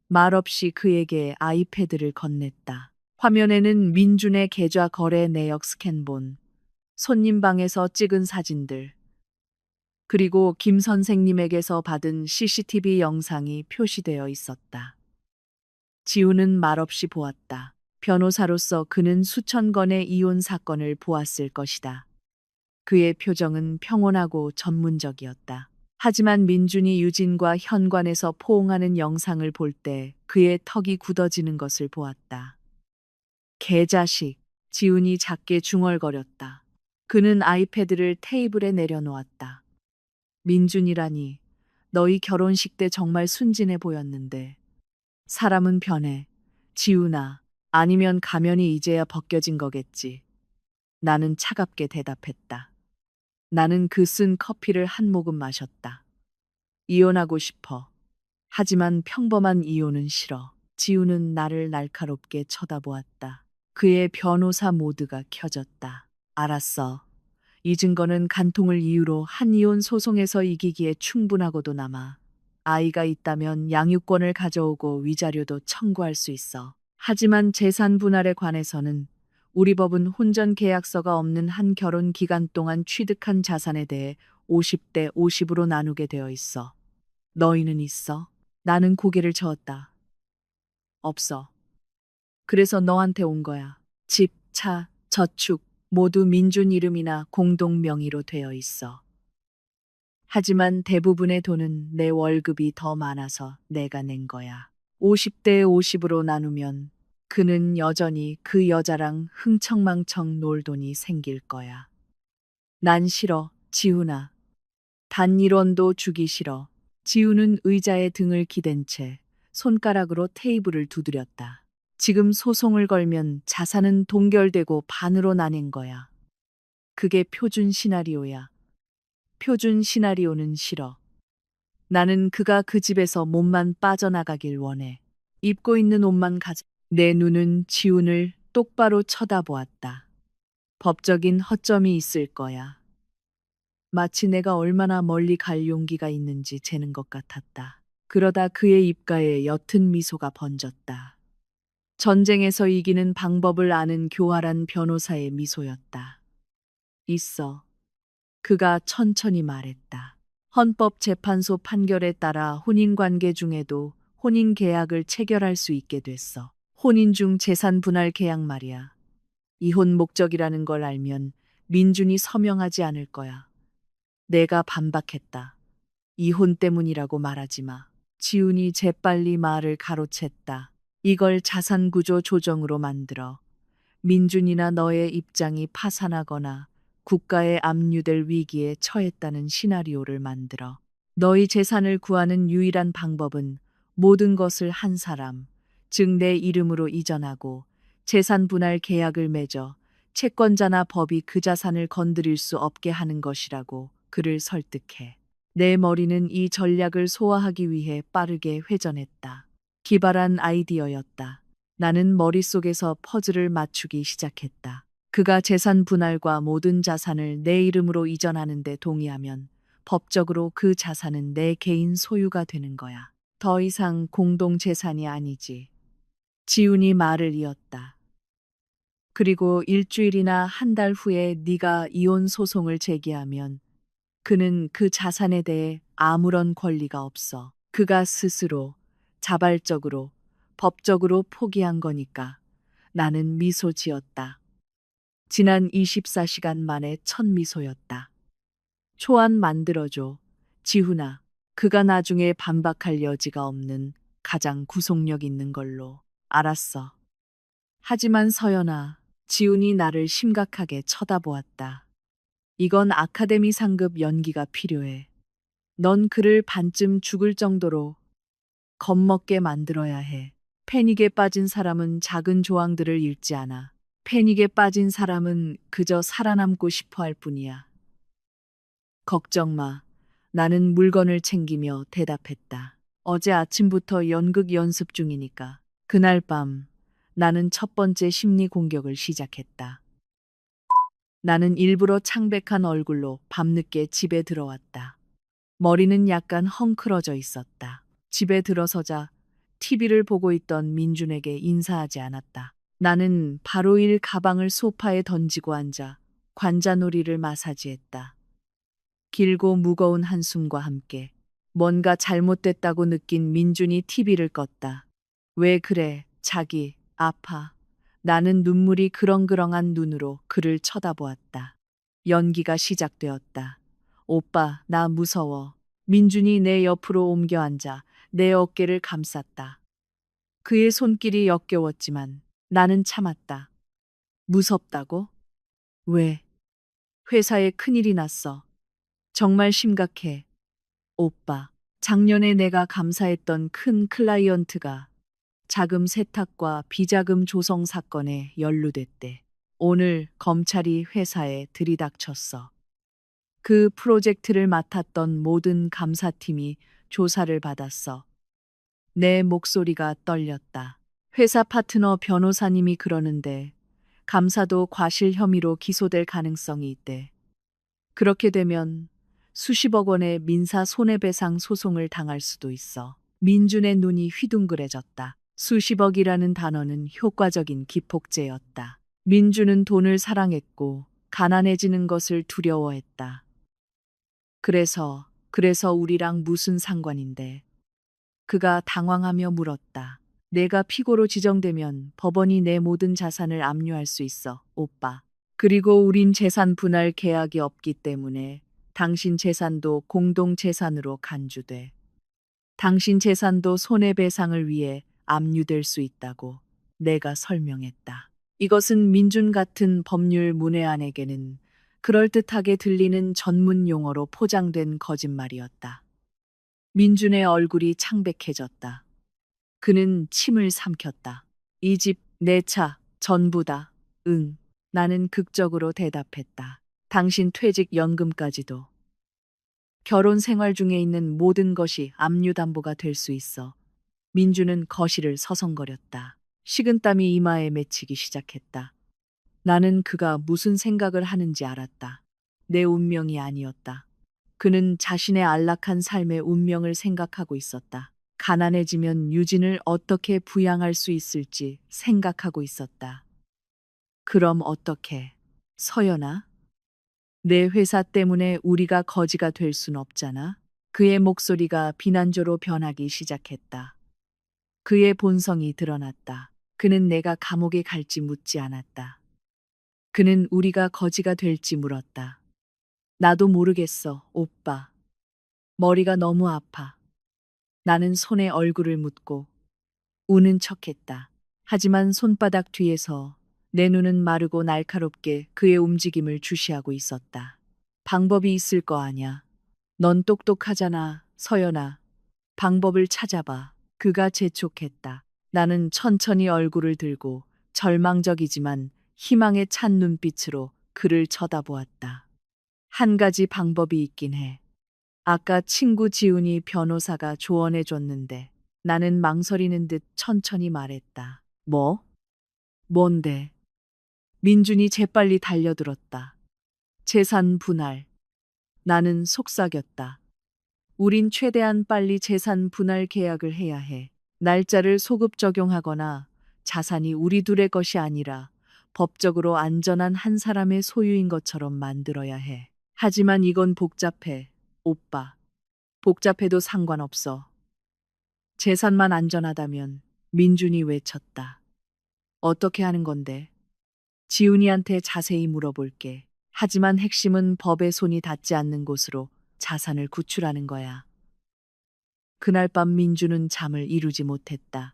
말없이 그에게 아이패드를 건넸다. 화면에는 민준의 계좌 거래 내역 스캔본, 손님 방에서 찍은 사진들, 그리고 김 선생님에게서 받은 CCTV 영상이 표시되어 있었다. 지우는 말없이 보았다. 변호사로서 그는 수천 건의 이혼 사건을 보았을 것이다. 그의 표정은 평온하고 전문적이었다. 하지만 민준이 유진과 현관에서 포옹하는 영상을 볼 때 그의 턱이 굳어지는 것을 보았다. 개자식, 지훈이 작게 중얼거렸다. 그는 아이패드를 테이블에 내려놓았다. 민준이라니, 너희 결혼식 때 정말 순진해 보였는데. 사람은 변해. 지훈아, 아니면 가면이 이제야 벗겨진 거겠지. 나는 차갑게 대답했다. 나는 그 쓴 커피를 한 모금 마셨다. 이혼하고 싶어. 하지만 평범한 이혼은 싫어. 지우는 나를 날카롭게 쳐다보았다. 그의 변호사 모드가 켜졌다. 알았어. 이 증거는 간통을 이유로 한 이혼 소송에서 이기기에 충분하고도 남아. 아이가 있다면 양육권을 가져오고 위자료도 청구할 수 있어. 하지만 재산 분할에 관해서는 우리 법은 혼전 계약서가 없는 한 결혼 기간 동안 취득한 자산에 대해 50대 50으로 나누게 되어 있어. 너희는 있어? 나는 고개를 저었다. 없어. 그래서 너한테 온 거야. 집, 차, 저축 모두 민준 이름이나 공동 명의로 되어 있어. 하지만 대부분의 돈은 내 월급이 더 많아서 내가 낸 거야. 50대 50으로 나누면 그는 여전히 그 여자랑 흥청망청 놀 돈이 생길 거야. 난 싫어, 지훈아. 단 1원도 주기 싫어. 지훈은 의자에 등을 기댄 채 손가락으로 테이블을 두드렸다. 지금 소송을 걸면 자산은 동결되고 반으로 나뉜 거야. 그게 표준 시나리오야. 표준 시나리오는 싫어. 나는 그가 그 집에서 몸만 빠져나가길 원해. 입고 있는 옷만 가져. 내 눈은 지훈을 똑바로 쳐다보았다. 법적인 허점이 있을 거야. 마치 내가 얼마나 멀리 갈 용기가 있는지 재는 것 같았다. 그러다 그의 입가에 옅은 미소가 번졌다. 전쟁에서 이기는 방법을 아는 교활한 변호사의 미소였다. 있어. 그가 천천히 말했다. 헌법재판소 판결에 따라 혼인관계 중에도 혼인계약을 체결할 수 있게 됐어. 혼인 중 재산 분할 계약 말이야. 이혼 목적이라는 걸 알면 민준이 서명하지 않을 거야. 내가 반박했다. 이혼 때문이라고 말하지 마. 지훈이 재빨리 말을 가로챘다. 이걸 자산구조 조정으로 만들어. 민준이나 너의 입장이 파산하거나 국가에 압류될 위기에 처했다는 시나리오를 만들어. 너희 재산을 구하는 유일한 방법은 모든 것을 한 사람, 즉 내 이름으로 이전하고 재산 분할 계약을 맺어 채권자나 법이 그 자산을 건드릴 수 없게 하는 것이라고 그를 설득해. 내 머리는 이 전략을 소화하기 위해 빠르게 회전했다. 기발한 아이디어였다. 나는 머릿속에서 퍼즐을 맞추기 시작했다. 그가 재산 분할과 모든 자산을 내 이름으로 이전하는 데 동의하면 법적으로 그 자산은 내 개인 소유가 되는 거야. 더 이상 공동 재산이 아니지. 지훈이 말을 이었다. 그리고 일주일이나 한 달 후에 네가 이혼 소송을 제기하면 그는 그 자산에 대해 아무런 권리가 없어. 그가 스스로 자발적으로 법적으로 포기한 거니까 나는 미소 지었다. 지난 24시간 만에 첫 미소였다. 초안 만들어줘. 지훈아. 그가 나중에 반박할 여지가 없는 가장 구속력 있는 걸로. 알았어. 하지만 서연아, 지훈이 나를 심각하게 쳐다보았다. 이건 아카데미 상급 연기가 필요해. 넌 그를 반쯤 죽을 정도로 겁먹게 만들어야 해. 패닉에 빠진 사람은 작은 조항들을 읽지 않아. 패닉에 빠진 사람은 그저 살아남고 싶어 할 뿐이야. 걱정 마. 나는 물건을 챙기며 대답했다. 어제 아침부터 연극 연습 중이니까. 그날 밤 나는 첫 번째 심리 공격을 시작했다. 나는 일부러 창백한 얼굴로 밤늦게 집에 들어왔다. 머리는 약간 헝클어져 있었다. 집에 들어서자 TV를 보고 있던 민준에게 인사하지 않았다. 나는 바로 일 가방을 소파에 던지고 앉아 관자놀이를 마사지했다. 길고 무거운 한숨과 함께 뭔가 잘못됐다고 느낀 민준이 TV를 껐다. 왜 그래, 자기, 아파. 나는 눈물이 그렁그렁한 눈으로 그를 쳐다보았다. 연기가 시작되었다. 오빠, 나 무서워. 민준이 내 옆으로 옮겨 앉아 내 어깨를 감쌌다. 그의 손길이 역겨웠지만 나는 참았다. 무섭다고? 왜? 회사에 큰일이 났어. 정말 심각해. 오빠, 작년에 내가 감사했던 큰 클라이언트가 자금 세탁과 비자금 조성 사건에 연루됐대. 오늘 검찰이 회사에 들이닥쳤어. 그 프로젝트를 맡았던 모든 감사팀이 조사를 받았어. 내 목소리가 떨렸다. 회사 파트너 변호사님이 그러는데 감사도 과실 혐의로 기소될 가능성이 있대. 그렇게 되면 수십억 원의 민사 손해배상 소송을 당할 수도 있어. 민준의 눈이 휘둥그레졌다. 수십억이라는 단어는 효과적인 기폭제였다. 민준은 돈을 사랑했고 가난해지는 것을 두려워했다. 그래서 우리랑 무슨 상관인데? 그가 당황하며 물었다. 내가 피고로 지정되면 법원이 내 모든 자산을 압류할 수 있어, 오빠. 그리고 우린 재산 분할 계약이 없기 때문에 당신 재산도 공동 재산으로 간주돼. 당신 재산도 손해배상을 위해 압류될 수 있다고 내가 설명했다. 이것은 민준 같은 법률 문외한에게는 그럴듯하게 들리는 전문 용어로 포장된 거짓말이었다. 민준의 얼굴이 창백해졌다. 그는 침을 삼켰다. 이 집, 내 차, 전부다. 응. 나는 극적으로 대답했다. 당신 퇴직연금까지도. 결혼 생활 중에 있는 모든 것이 압류담보가 될 수 있어. 민주는 거실을 서성거렸다. 식은땀이 이마에 맺히기 시작했다. 나는 그가 무슨 생각을 하는지 알았다. 내 운명이 아니었다. 그는 자신의 안락한 삶의 운명을 생각하고 있었다. 가난해지면 유진을 어떻게 부양할 수 있을지 생각하고 있었다. 그럼 어떻게? 서연아? 내 회사 때문에 우리가 거지가 될 순 없잖아. 그의 목소리가 비난조로 변하기 시작했다. 그의 본성이 드러났다. 그는 내가 감옥에 갈지 묻지 않았다. 그는 우리가 거지가 될지 물었다. 나도 모르겠어, 오빠. 머리가 너무 아파. 나는 손에 얼굴을 묻고 우는 척했다. 하지만 손바닥 뒤에서 내 눈은 마르고 날카롭게 그의 움직임을 주시하고 있었다. 방법이 있을 거 아냐. 넌 똑똑하잖아, 서연아. 방법을 찾아봐. 그가 재촉했다. 나는 천천히 얼굴을 들고 절망적이지만 희망에 찬 눈빛으로 그를 쳐다보았다. 한 가지 방법이 있긴 해. 아까 친구 지훈이 변호사가 조언해 줬는데 나는 망설이는 듯 천천히 말했다. 뭐? 뭔데? 민준이 재빨리 달려들었다. 재산 분할. 나는 속삭였다. 우린 최대한 빨리 재산 분할 계약을 해야 해. 날짜를 소급 적용하거나 자산이 우리 둘의 것이 아니라 법적으로 안전한 한 사람의 소유인 것처럼 만들어야 해. 하지만 이건 복잡해, 오빠. 복잡해도 상관없어. 재산만 안전하다면 민준이 외쳤다. 어떻게 하는 건데? 지훈이한테 자세히 물어볼게. 하지만 핵심은 법에 손이 닿지 않는 곳으로 자산을 구출하는 거야. 그날 밤 민주는 잠을 이루지 못했다.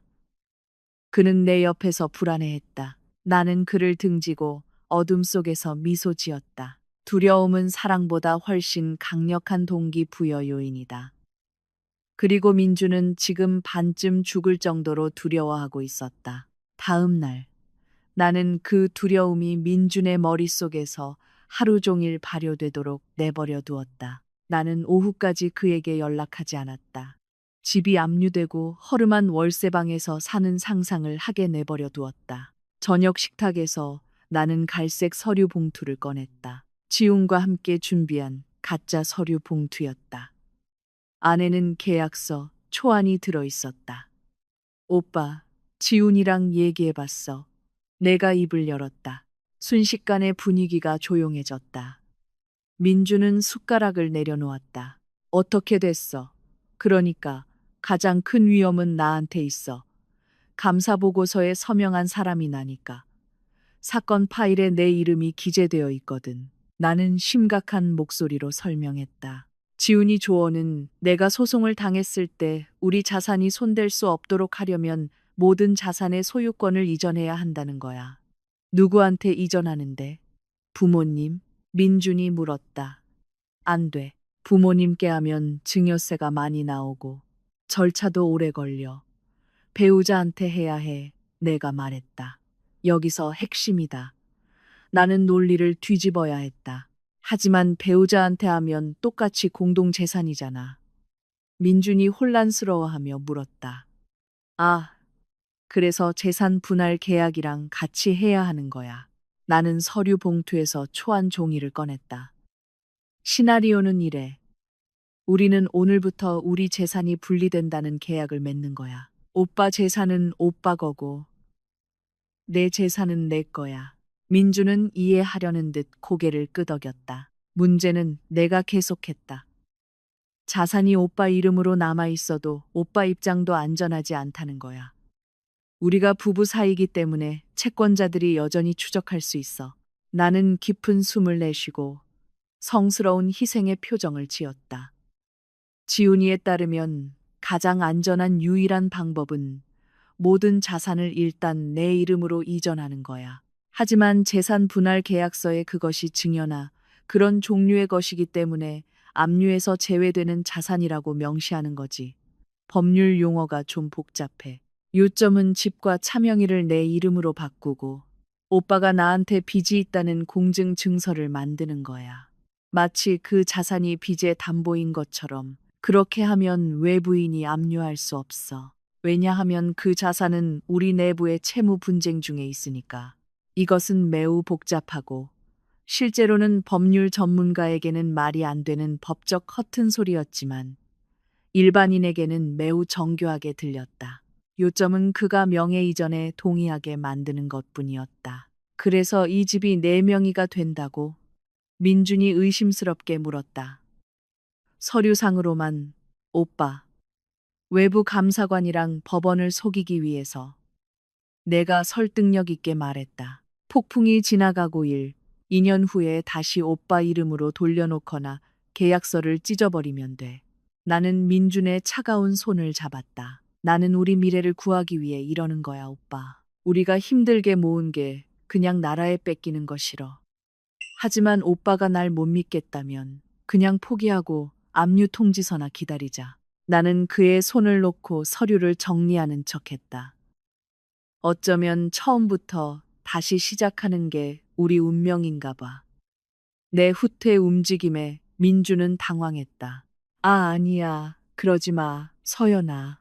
그는 내 옆에서 불안해했다. 나는 그를 등지고 어둠 속에서 미소 지었다. 두려움은 사랑보다 훨씬 강력한 동기부여 요인이다. 그리고 민주는 지금 반쯤 죽을 정도로 두려워하고 있었다. 다음 날, 나는 그 두려움이 민준의 머릿속에서 하루 종일 발효되도록 내버려 두었다. 나는 오후까지 그에게 연락하지 않았다. 집이 압류되고 허름한 월세방에서 사는 상상을 하게 내버려 두었다. 저녁 식탁에서 나는 갈색 서류 봉투를 꺼냈다. 지훈과 함께 준비한 가짜 서류 봉투였다. 안에는 계약서, 초안이 들어 있었다. 오빠, 지훈이랑 얘기해봤어. 내가 입을 열었다. 순식간에 분위기가 조용해졌다. 민주는 숟가락을 내려놓았다. 어떻게 됐어? 그러니까 가장 큰 위험은 나한테 있어. 감사보고서에 서명한 사람이 나니까. 사건 파일에 내 이름이 기재되어 있거든. 나는 심각한 목소리로 설명했다. 지훈이 조언은 내가 소송을 당했을 때 우리 자산이 손댈 수 없도록 하려면 모든 자산의 소유권을 이전해야 한다는 거야. 누구한테 이전하는데? 부모님? 민준이 물었다. 안 돼. 부모님께 하면 증여세가 많이 나오고 절차도 오래 걸려. 배우자한테 해야 해. 내가 말했다. 여기서 핵심이다. 나는 논리를 뒤집어야 했다. 하지만 배우자한테 하면 똑같이 공동재산이잖아. 민준이 혼란스러워하며 물었다. 아, 그래서 재산 분할 계약이랑 같이 해야 하는 거야. 나는 서류 봉투에서 초안 종이를 꺼냈다. 시나리오는 이래. 우리는 오늘부터 우리 재산이 분리된다는 계약을 맺는 거야. 오빠 재산은 오빠 거고, 내 재산은 내 거야. 민주는 이해하려는 듯 고개를 끄덕였다. 문제는 내가 계속했다. 자산이 오빠 이름으로 남아 있어도 오빠 입장도 안전하지 않다는 거야. 우리가 부부 사이기 때문에 채권자들이 여전히 추적할 수 있어. 나는 깊은 숨을 내쉬고 성스러운 희생의 표정을 지었다. 지훈이에 따르면 가장 안전한 유일한 방법은 모든 자산을 일단 내 이름으로 이전하는 거야. 하지만 재산 분할 계약서에 그것이 증여나 그런 종류의 것이기 때문에 압류에서 제외되는 자산이라고 명시하는 거지. 법률 용어가 좀 복잡해. 요점은 집과 차명의를 내 이름으로 바꾸고 오빠가 나한테 빚이 있다는 공증 증서를 만드는 거야. 마치 그 자산이 빚의 담보인 것처럼. 그렇게 하면 외부인이 압류할 수 없어. 왜냐하면 그 자산은 우리 내부의 채무 분쟁 중에 있으니까. 이것은 매우 복잡하고 실제로는 법률 전문가에게는 말이 안 되는 법적 허튼 소리였지만 일반인에게는 매우 정교하게 들렸다. 요점은 그가 명예 이전에 동의하게 만드는 것뿐이었다. 그래서 이 집이 내 명의가 된다고? 민준이 의심스럽게 물었다. 서류상으로만, 오빠. 외부 감사관이랑 법원을 속이기 위해서. 내가 설득력 있게 말했다. 폭풍이 지나가고 2년 후에 다시 오빠 이름으로 돌려놓거나 계약서를 찢어버리면 돼. 나는 민준의 차가운 손을 잡았다. 나는 우리 미래를 구하기 위해 이러는 거야, 오빠. 우리가 힘들게 모은 게 그냥 나라에 뺏기는 거 싫어. 하지만 오빠가 날 못 믿겠다면 그냥 포기하고 압류 통지서나 기다리자. 나는 그의 손을 놓고 서류를 정리하는 척했다. 어쩌면 처음부터 다시 시작하는 게 우리 운명인가 봐. 내 후퇴 움직임에 민주는 당황했다. 아, 아니야. 그러지 마. 서연아.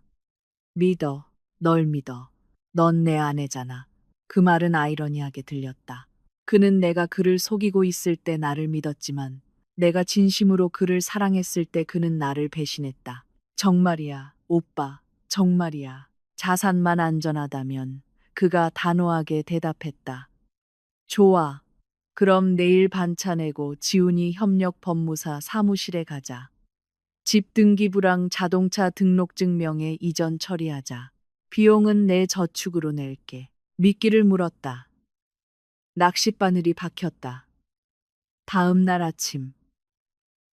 믿어. 널 믿어. 넌 내 아내잖아. 그 말은 아이러니하게 들렸다. 그는 내가 그를 속이고 있을 때 나를 믿었지만 내가 진심으로 그를 사랑했을 때 그는 나를 배신했다. 정말이야, 오빠. 정말이야. 자산만 안전하다면 그가 단호하게 대답했다. 좋아. 그럼 내일 반차 내고 지훈이 협력 법무사 사무실에 가자. 집 등기부랑 자동차 등록증명에 이전 처리하자. 비용은 내 저축으로 낼게. 미끼를 물었다. 낚싯바늘이 박혔다. 다음 날 아침,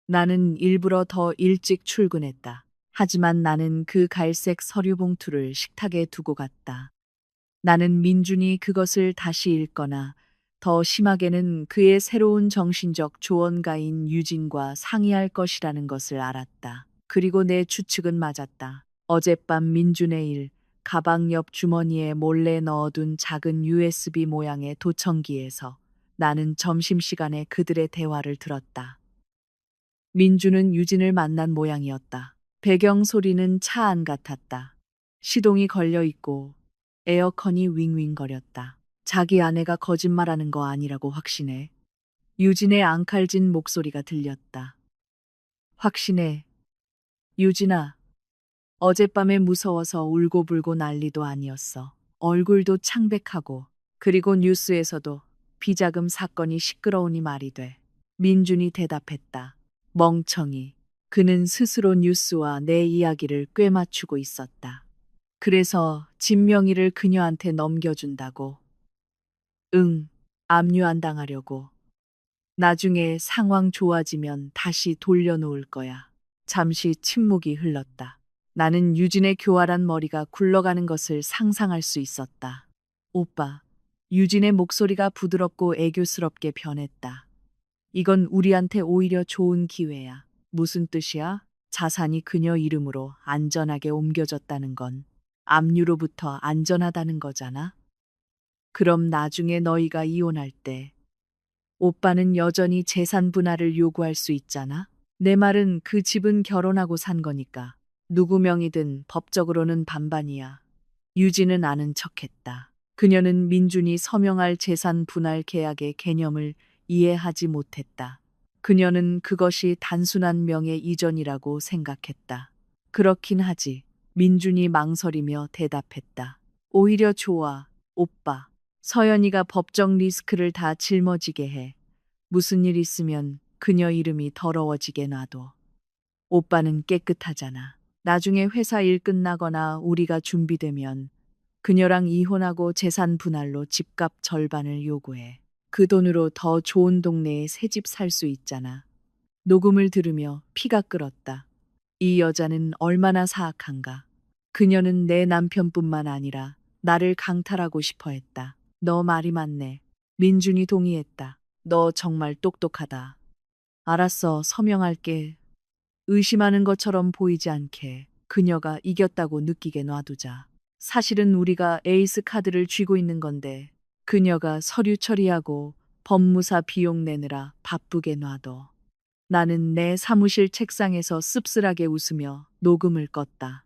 나는 일부러 더 일찍 출근했다. 하지만 나는 그 갈색 서류 봉투를 식탁에 두고 갔다. 나는 민준이 그것을 다시 읽거나 더 심하게는 그의 새로운 정신적 조언가인 유진과 상의할 것이라는 것을 알았다. 그리고 내 추측은 맞았다. 어젯밤 민준의 일, 가방 옆 주머니에 몰래 넣어둔 작은 USB 모양의 도청기에서 나는 점심시간에 그들의 대화를 들었다. 민준은 유진을 만난 모양이었다. 배경 소리는 차 안 같았다. 시동이 걸려 있고 에어컨이 윙윙거렸다. 자기 아내가 거짓말하는 거 아니라고 확신해. 유진의 앙칼진 목소리가 들렸다. 확신해. 유진아, 어젯밤에 무서워서 울고불고 난리도 아니었어. 얼굴도 창백하고, 그리고 뉴스에서도 비자금 사건이 시끄러우니 말이 돼. 민준이 대답했다. 멍청이. 그는 스스로 뉴스와 내 이야기를 꿰맞추고 있었다. 그래서 집 명의를 그녀한테 넘겨준다고. 응, 압류 안 당하려고. 나중에 상황 좋아지면 다시 돌려놓을 거야. 잠시 침묵이 흘렀다. 나는 유진의 교활한 머리가 굴러가는 것을 상상할 수 있었다. 오빠, 유진의 목소리가 부드럽고 애교스럽게 변했다. 이건 우리한테 오히려 좋은 기회야. 무슨 뜻이야? 자산이 그녀 이름으로 안전하게 옮겨졌다는 건 압류로부터 안전하다는 거잖아. 그럼 나중에 너희가 이혼할 때 오빠는 여전히 재산 분할을 요구할 수 있잖아. 내 말은 그 집은 결혼하고 산 거니까. 누구 명의든 법적으로는 반반이야. 유진은 아는 척했다. 그녀는 민준이 서명할 재산 분할 계약의 개념을 이해하지 못했다. 그녀는 그것이 단순한 명예 이전이라고 생각했다. 그렇긴 하지. 민준이 망설이며 대답했다. 오히려 좋아, 오빠. 서연이가 법적 리스크를 다 짊어지게 해. 무슨 일 있으면 그녀 이름이 더러워지게 놔둬. 오빠는 깨끗하잖아. 나중에 회사 일 끝나거나 우리가 준비되면 그녀랑 이혼하고 재산 분할로 집값 절반을 요구해. 그 돈으로 더 좋은 동네에 새 집 살 수 있잖아. 녹음을 들으며 피가 끓었다. 이 여자는 얼마나 사악한가. 그녀는 내 남편뿐만 아니라 나를 강탈하고 싶어 했다. 너 말이 맞네. 민준이 동의했다. 너 정말 똑똑하다. 알았어, 서명할게. 의심하는 것처럼 보이지 않게 그녀가 이겼다고 느끼게 놔두자. 사실은 우리가 에이스 카드를 쥐고 있는 건데 그녀가 서류 처리하고 법무사 비용 내느라 바쁘게 놔둬. 나는 내 사무실 책상에서 씁쓸하게 웃으며 녹음을 껐다.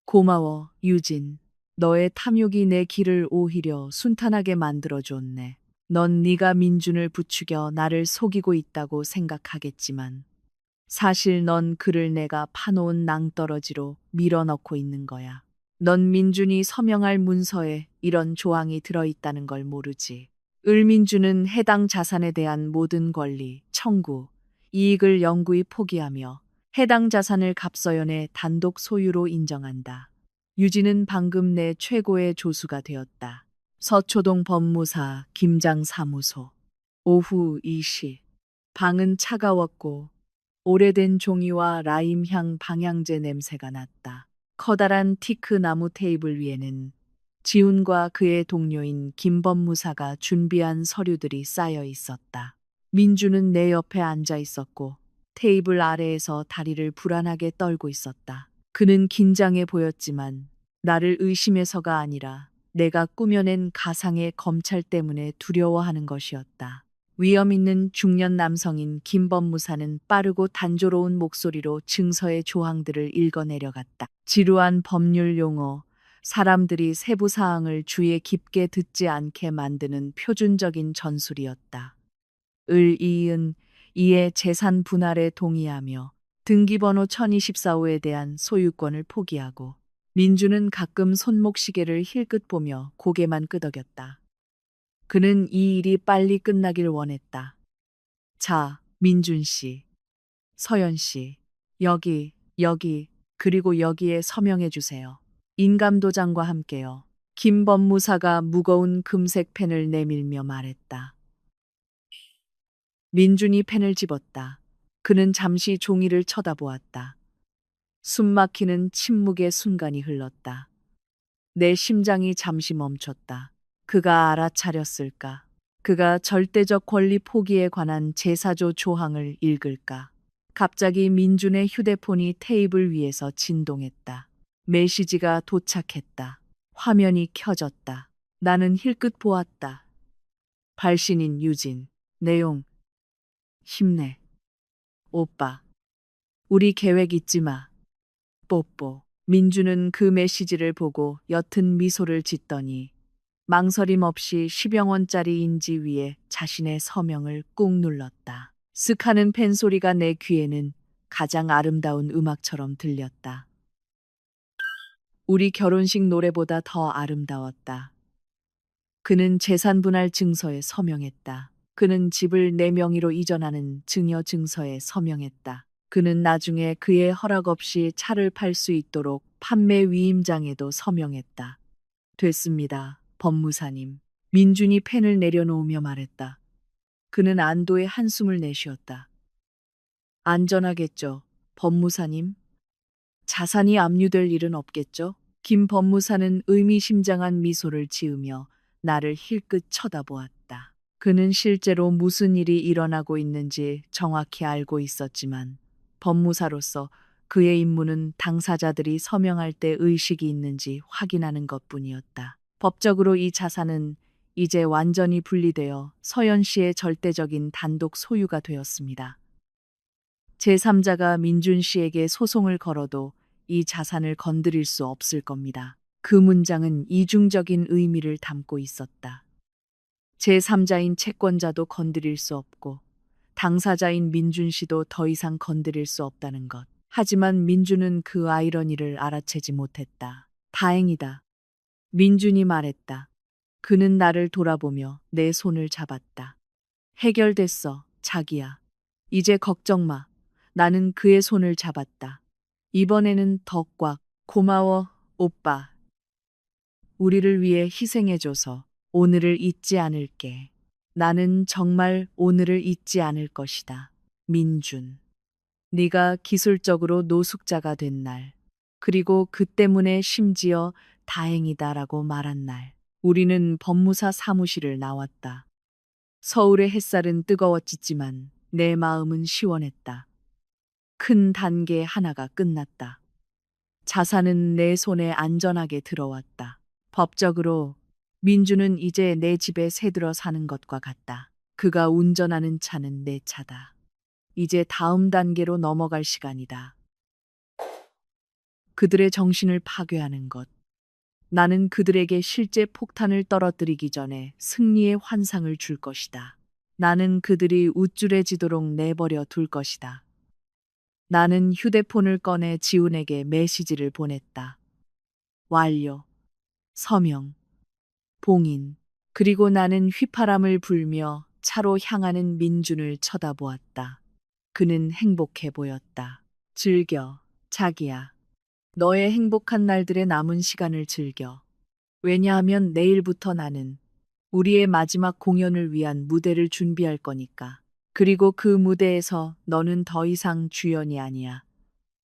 고마워, 유진. 너의 탐욕이 내 길을 오히려 순탄하게 만들어줬네. 넌 네가 민준을 부추겨 나를 속이고 있다고 생각하겠지만 사실 넌 그를 내가 파놓은 낭떠러지로 밀어넣고 있는 거야. 넌 민준이 서명할 문서에 이런 조항이 들어있다는 걸 모르지. 을민준은 해당 자산에 대한 모든 권리, 청구, 이익을 영구히 포기하며 해당 자산을 갑서연의 단독 소유로 인정한다. 유진은 방금 내 최고의 조수가 되었다. 서초동 법무사 김장 사무소. 오후 2시. 방은 차가웠고 오래된 종이와 라임향 방향제 냄새가 났다. 커다란 티크 나무 테이블 위에는 지훈과 그의 동료인 김 법무사가 준비한 서류들이 쌓여 있었다. 민주는 내 옆에 앉아 있었고 테이블 아래에서 다리를 불안하게 떨고 있었다. 그는 긴장해 보였지만 나를 의심해서가 아니라 내가 꾸며낸 가상의 검찰 때문에 두려워하는 것이었다. 위험 있는 중년 남성인 김 법무사는 빠르고 단조로운 목소리로 증서의 조항들을 읽어내려갔다. 지루한 법률 용어, 사람들이 세부 사항을 주의 깊게 듣지 않게 만드는 표준적인 전술이었다. 이은 이에 재산 분할에 동의하며 등기번호 1024호에 대한 소유권을 포기하고 민주는 가끔 손목시계를 힐끗 보며 고개만 끄덕였다. 그는 이 일이 빨리 끝나길 원했다. 자, 민준 씨, 서연 씨, 여기, 그리고 여기에 서명해 주세요. 인감도장과 함께요. 김 법무사가 무거운 금색 펜을 내밀며 말했다. 민준이 펜을 집었다. 그는 잠시 종이를 쳐다보았다. 숨막히는 침묵의 순간이 흘렀다. 내 심장이 잠시 멈췄다. 그가 알아차렸을까? 그가 절대적 권리 포기에 관한 제4조 조항을 읽을까? 갑자기 민준의 휴대폰이 테이블 위에서 진동했다. 메시지가 도착했다. 화면이 켜졌다. 나는 힐끗 보았다. 발신인 유진. 내용. 힘내. 오빠. 우리 계획 잊지 마. 뽀뽀. 민주는 그 메시지를 보고 옅은 미소를 짓더니 망설임 없이 10영원짜리 인지 위에 자신의 서명을 꾹 눌렀다. 쓱 하는 펜 소리가 내 귀에는 가장 아름다운 음악처럼 들렸다. 우리 결혼식 노래보다 더 아름다웠다. 그는 재산분할 증서에 서명했다. 그는 집을 내 명의로 이전하는 증여 증서에 서명했다. 그는 나중에 그의 허락 없이 차를 팔 수 있도록 판매 위임장에도 서명했다. 됐습니다, 법무사님. 민준이 펜을 내려놓으며 말했다. 그는 안도의 한숨을 내쉬었다. 안전하겠죠, 법무사님? 자산이 압류될 일은 없겠죠? 김 법무사는 의미심장한 미소를 지으며 나를 힐끗 쳐다보았다. 그는 실제로 무슨 일이 일어나고 있는지 정확히 알고 있었지만 법무사로서 그의 임무는 당사자들이 서명할 때 의식이 있는지 확인하는 것뿐이었다. 법적으로 이 자산은 이제 완전히 분리되어 서연 씨의 절대적인 단독 소유가 되었습니다. 제3자가 민준 씨에게 소송을 걸어도 이 자산을 건드릴 수 없을 겁니다. 그 문장은 이중적인 의미를 담고 있었다. 제3자인 채권자도 건드릴 수 없고 당사자인 민준 씨도 더 이상 건드릴 수 없다는 것. 하지만 민준은 그 아이러니를 알아채지 못했다. 다행이다. 민준이 말했다. 그는 나를 돌아보며 내 손을 잡았다. 해결됐어, 자기야. 이제 걱정 마. 나는 그의 손을 잡았다. 이번에는 더 꽉. 고마워, 오빠. 우리를 위해 희생해줘서 오늘을 잊지 않을게. 나는 정말 오늘을 잊지 않을 것이다. 민준. 네가 기술적으로 노숙자가 된 날, 그리고 그 때문에 심지어 다행이다라고 말한 날, 우리는 법무사 사무실을 나왔다. 서울의 햇살은 뜨거웠지만 내 마음은 시원했다. 큰 단계 하나가 끝났다. 자산은 내 손에 안전하게 들어왔다. 법적으로 민주는 이제 내 집에 새들어 사는 것과 같다. 그가 운전하는 차는 내 차다. 이제 다음 단계로 넘어갈 시간이다. 그들의 정신을 파괴하는 것. 나는 그들에게 실제 폭탄을 떨어뜨리기 전에 승리의 환상을 줄 것이다. 나는 그들이 우쭐해지도록 내버려 둘 것이다. 나는 휴대폰을 꺼내 지훈에게 메시지를 보냈다. 완료. 서명. 봉인. 그리고 나는 휘파람을 불며 차로 향하는 민준을 쳐다보았다. 그는 행복해 보였다. 즐겨, 자기야. 너의 행복한 날들의 남은 시간을 즐겨. 왜냐하면 내일부터 나는 우리의 마지막 공연을 위한 무대를 준비할 거니까. 그리고 그 무대에서 너는 더 이상 주연이 아니야.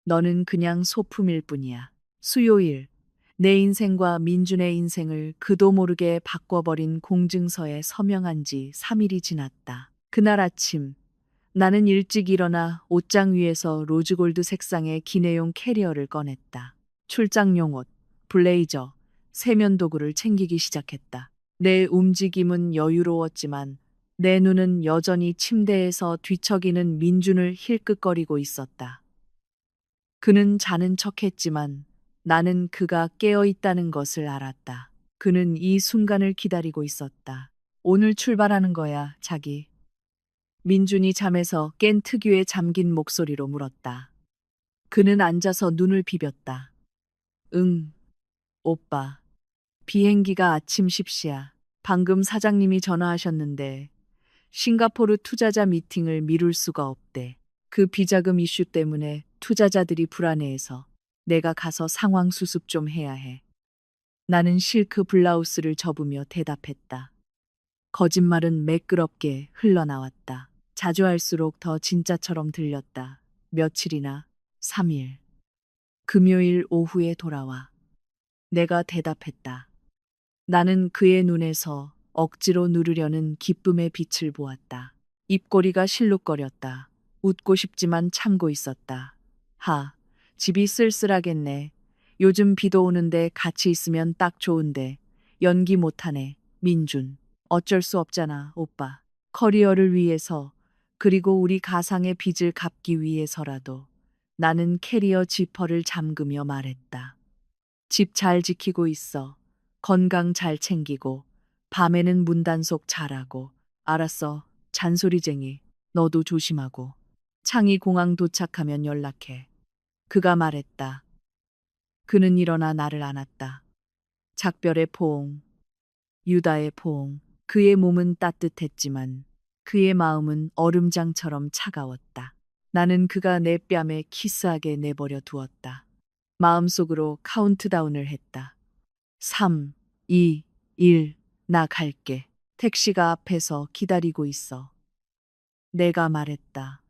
너는 그냥 소품일 뿐이야. 수요일, 내 인생과 민준의 인생을 그도 모르게 바꿔버린 공증서에 서명한 지 3일이 지났다. 그날 아침, 나는 일찍 일어나 옷장 위에서 로즈골드 색상의 기내용 캐리어를 꺼냈다. 출장용 옷, 블레이저, 세면도구를 챙기기 시작했다. 내 움직임은 여유로웠지만 내 눈은 여전히 침대에서 뒤척이는 민준을 힐끗거리고 있었다. 그는 자는 척했지만 나는 그가 깨어 있다는 것을 알았다. 그는 이 순간을 기다리고 있었다. 오늘 출발하는 거야, 자기. 민준이 잠에서 깬 특유의 잠긴 목소리로 물었다. 그는 앉아서 눈을 비볐다. 응, 오빠. 비행기가 아침 10시야. 방금 사장님이 전화하셨는데 싱가포르 투자자 미팅을 미룰 수가 없대. 그 비자금 이슈 때문에 투자자들이 불안해해서 내가 가서 상황 수습 좀 해야 해. 나는 실크 블라우스를 접으며 대답했다. 거짓말은 매끄럽게 흘러나왔다. 자주 할수록 더 진짜처럼 들렸다. 며칠이나 3일. 금요일 오후에 돌아와. 내가 대답했다. 나는 그의 눈에서 억지로 누르려는 기쁨의 빛을 보았다. 입꼬리가 실룩거렸다. 웃고 싶지만 참고 있었다. 집이 쓸쓸하겠네. 요즘 비도 오는데 같이 있으면 딱 좋은데. 연기 못하네. 민준. 어쩔 수 없잖아, 오빠. 커리어를 위해서, 그리고 우리 가상의 빚을 갚기 위해서라도. 나는 캐리어 지퍼를 잠그며 말했다. 집 잘 지키고 있어. 건강 잘 챙기고, 밤에는 문단속 잘하고. 알았어, 잔소리쟁이. 너도 조심하고. 창이 공항 도착하면 연락해. 그가 말했다. 그는 일어나 나를 안았다. 작별의 포옹, 유다의 포옹. 그의 몸은 따뜻했지만 그의 마음은 얼음장처럼 차가웠다. 나는 그가 내 뺨에 키스하게 내버려 두었다. 마음속으로 카운트다운을 했다. 3, 2, 1, 나 갈게. 택시가 앞에서 기다리고 있어. 내가 말했다.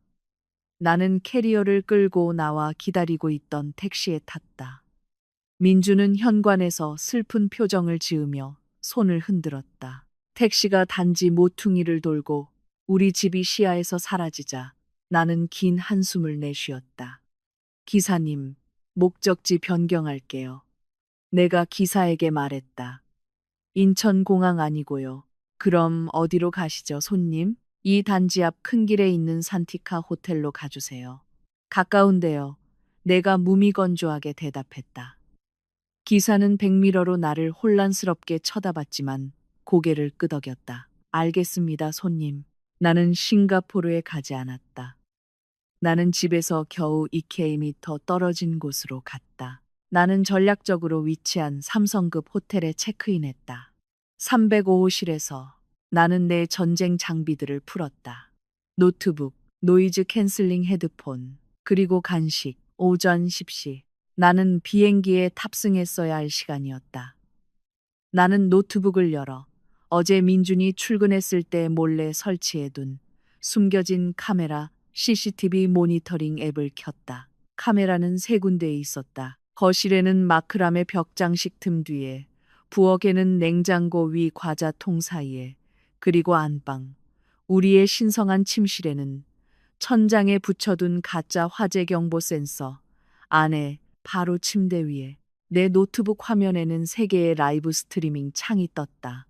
나는 캐리어를 끌고 나와 기다리고 있던 택시에 탔다. 민주는 현관에서 슬픈 표정을 지으며 손을 흔들었다. 택시가 단지 모퉁이를 돌고 우리 집이 시야에서 사라지자 나는 긴 한숨을 내쉬었다. 기사님, 목적지 변경할게요. 내가 기사에게 말했다. 인천공항 아니고요. 그럼 어디로 가시죠, 손님? 이 단지 앞 큰 길에 있는 산티카 호텔로 가주세요. 가까운데요. 내가 무미건조하게 대답했다. 기사는 백미러로 나를 혼란스럽게 쳐다봤지만 고개를 끄덕였다. 알겠습니다, 손님. 나는 싱가포르에 가지 않았다. 나는 집에서 겨우 2km 떨어진 곳으로 갔다. 나는 전략적으로 위치한 삼성급 호텔에 체크인했다. 305호실에서 나는 내 전쟁 장비들을 풀었다. 노트북, 노이즈 캔슬링 헤드폰, 그리고 간식, 오전 10시. 나는 비행기에 탑승했어야 할 시간이었다. 나는 노트북을 열어 어제 민준이 출근했을 때 몰래 설치해둔 숨겨진 카메라 CCTV 모니터링 앱을 켰다. 카메라는 세 군데에 있었다. 거실에는 마크람의 벽장식 틈 뒤에, 부엌에는 냉장고 위 과자통 사이에, 그리고 안방, 우리의 신성한 침실에는 천장에 붙여둔 가짜 화재 경보 센서, 안에 바로 침대 위에 내 노트북 화면에는 세 개의 라이브 스트리밍 창이 떴다.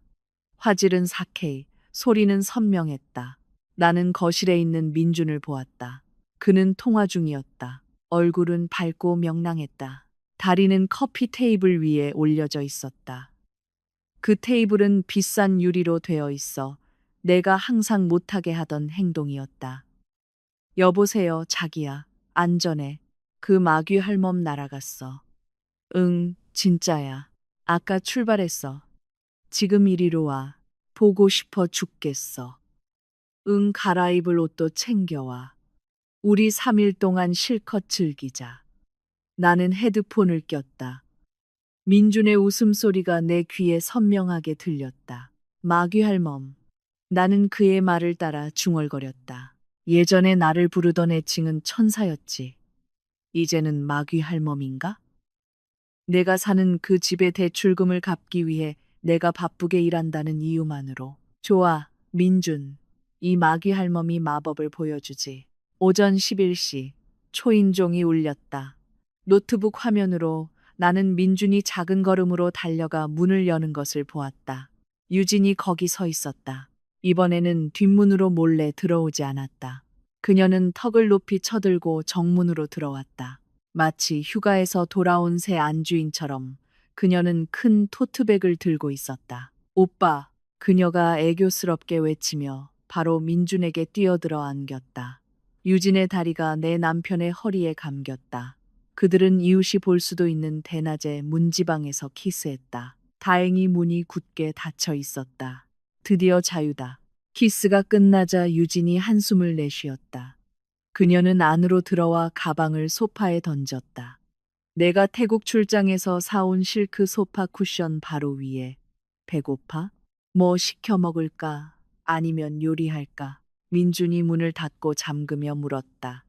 화질은 4K, 소리는 선명했다. 나는 거실에 있는 민준을 보았다. 그는 통화 중이었다. 얼굴은 밝고 명랑했다. 다리는 커피 테이블 위에 올려져 있었다. 그 테이블은 비싼 유리로 되어 있어 내가 항상 못하게 하던 행동이었다. 여보세요, 자기야. 안전해. 그 마귀 할멈 날아갔어. 응, 진짜야. 아까 출발했어. 지금 이리로 와. 보고 싶어 죽겠어. 응, 갈아입을 옷도 챙겨와. 우리 3일 동안 실컷 즐기자. 나는 헤드폰을 꼈다. 민준의 웃음소리가 내 귀에 선명하게 들렸다. 마귀 할멈. 나는 그의 말을 따라 중얼거렸다. 예전에 나를 부르던 애칭은 천사였지. 이제는 마귀 할멈인가? 내가 사는 그 집의 대출금을 갚기 위해 내가 바쁘게 일한다는 이유만으로. 좋아, 민준. 이 마귀 할멈이 마법을 보여주지. 오전 11시, 초인종이 울렸다. 노트북 화면으로 나는 민준이 작은 걸음으로 달려가 문을 여는 것을 보았다. 유진이 거기 서 있었다. 이번에는 뒷문으로 몰래 들어오지 않았다. 그녀는 턱을 높이 쳐들고 정문으로 들어왔다. 마치 휴가에서 돌아온 새 안주인처럼 그녀는 큰 토트백을 들고 있었다. 오빠, 그녀가 애교스럽게 외치며 바로 민준에게 뛰어들어 안겼다. 유진의 다리가 내 남편의 허리에 감겼다. 그들은 이웃이 볼 수도 있는 대낮에 문지방에서 키스했다. 다행히 문이 굳게 닫혀 있었다. 드디어 자유다. 키스가 끝나자 유진이 한숨을 내쉬었다. 그녀는 안으로 들어와 가방을 소파에 던졌다. 내가 태국 출장에서 사온 실크 소파 쿠션 바로 위에. 배고파? 뭐 시켜 먹을까? 아니면 요리할까? 민준이 문을 닫고 잠그며 물었다.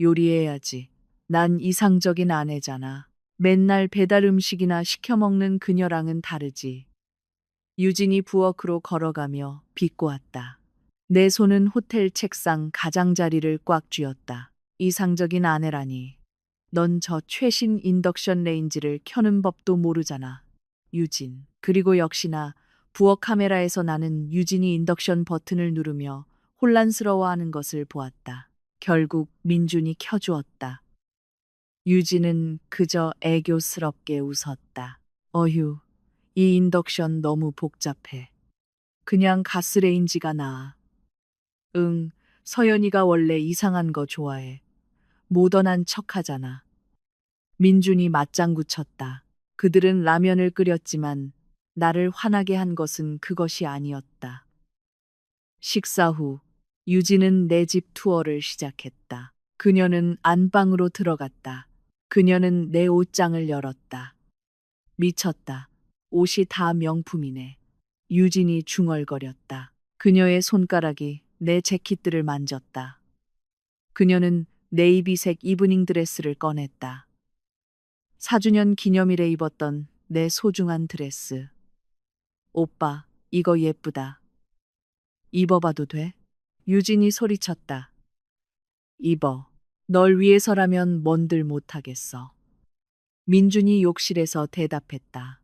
요리해야지. 난 이상적인 아내잖아. 맨날 배달 음식이나 시켜 먹는 그녀랑은 다르지. 유진이 부엌으로 걸어가며 비꼬았다. 내 손은 호텔 책상 가장자리를 꽉 쥐었다. 이상적인 아내라니. 넌 저 최신 인덕션 레인지를 켜는 법도 모르잖아. 유진. 그리고 역시나 부엌 카메라에서 나는 유진이 인덕션 버튼을 누르며 혼란스러워하는 것을 보았다. 결국 민준이 켜주었다. 유진은 그저 애교스럽게 웃었다. 어휴, 이 인덕션 너무 복잡해. 그냥 가스레인지가 나아. 응, 서연이가 원래 이상한 거 좋아해. 모던한 척 하잖아. 민준이 맞장구 쳤다. 그들은 라면을 끓였지만 나를 화나게 한 것은 그것이 아니었다. 식사 후 유진은 내 집 투어를 시작했다. 그녀는 안방으로 들어갔다. 그녀는 내 옷장을 열었다. 미쳤다. 옷이 다 명품이네. 유진이 중얼거렸다. 그녀의 손가락이 내 재킷들을 만졌다. 그녀는 네이비색 이브닝 드레스를 꺼냈다. 4주년 기념일에 입었던 내 소중한 드레스. 오빠, 이거 예쁘다. 입어봐도 돼? 유진이 소리쳤다. 입어. 널 위해서라면 뭔들 못하겠어. 민준이 욕실에서 대답했다.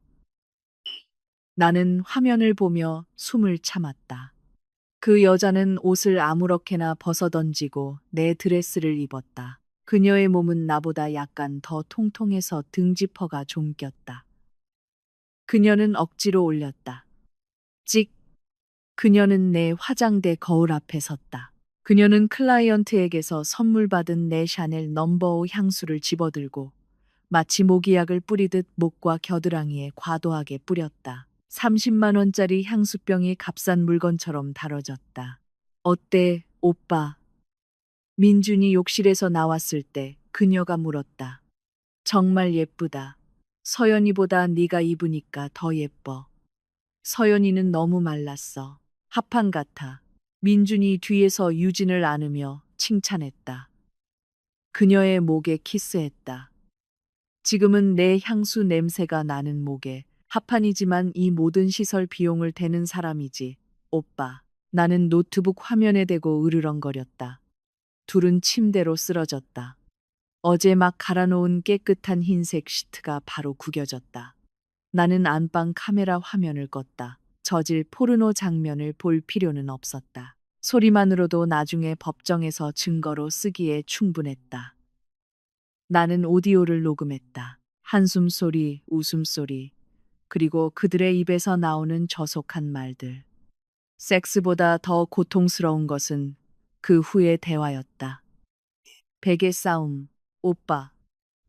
나는 화면을 보며 숨을 참았다. 그 여자는 옷을 아무렇게나 벗어던지고 내 드레스를 입었다. 그녀의 몸은 나보다 약간 더 통통해서 등지퍼가 좀 꼈다. 그녀는 억지로 올렸다. 찍. 그녀는 내 화장대 거울 앞에 섰다. 그녀는 클라이언트에게서 선물 받은 내 샤넬 넘버 5 향수를 집어들고 마치 모기약을 뿌리듯 목과 겨드랑이에 과도하게 뿌렸다. 30만 원짜리 향수병이 값싼 물건처럼 다뤄졌다. 어때, 오빠? 민준이 욕실에서 나왔을 때 그녀가 물었다. 정말 예쁘다. 서연이보다 네가 입으니까 더 예뻐. 서연이는 너무 말랐어. 합판 같아. 민준이 뒤에서 유진을 안으며 칭찬했다. 그녀의 목에 키스했다. 지금은 내 향수 냄새가 나는 목에 합판이지만 이 모든 시설 비용을 대는 사람이지. 오빠. 나는 노트북 화면에 대고 으르렁거렸다. 둘은 침대로 쓰러졌다. 어제 막 갈아놓은 깨끗한 흰색 시트가 바로 구겨졌다. 나는 안방 카메라 화면을 껐다. 저질 포르노 장면을 볼 필요는 없었다. 소리만으로도 나중에 법정에서 증거로 쓰기에 충분했다. 나는 오디오를 녹음했다. 한숨소리, 웃음소리, 그리고 그들의 입에서 나오는 저속한 말들. 섹스보다 더 고통스러운 것은 그 후의 대화였다. 베개 싸움. 오빠,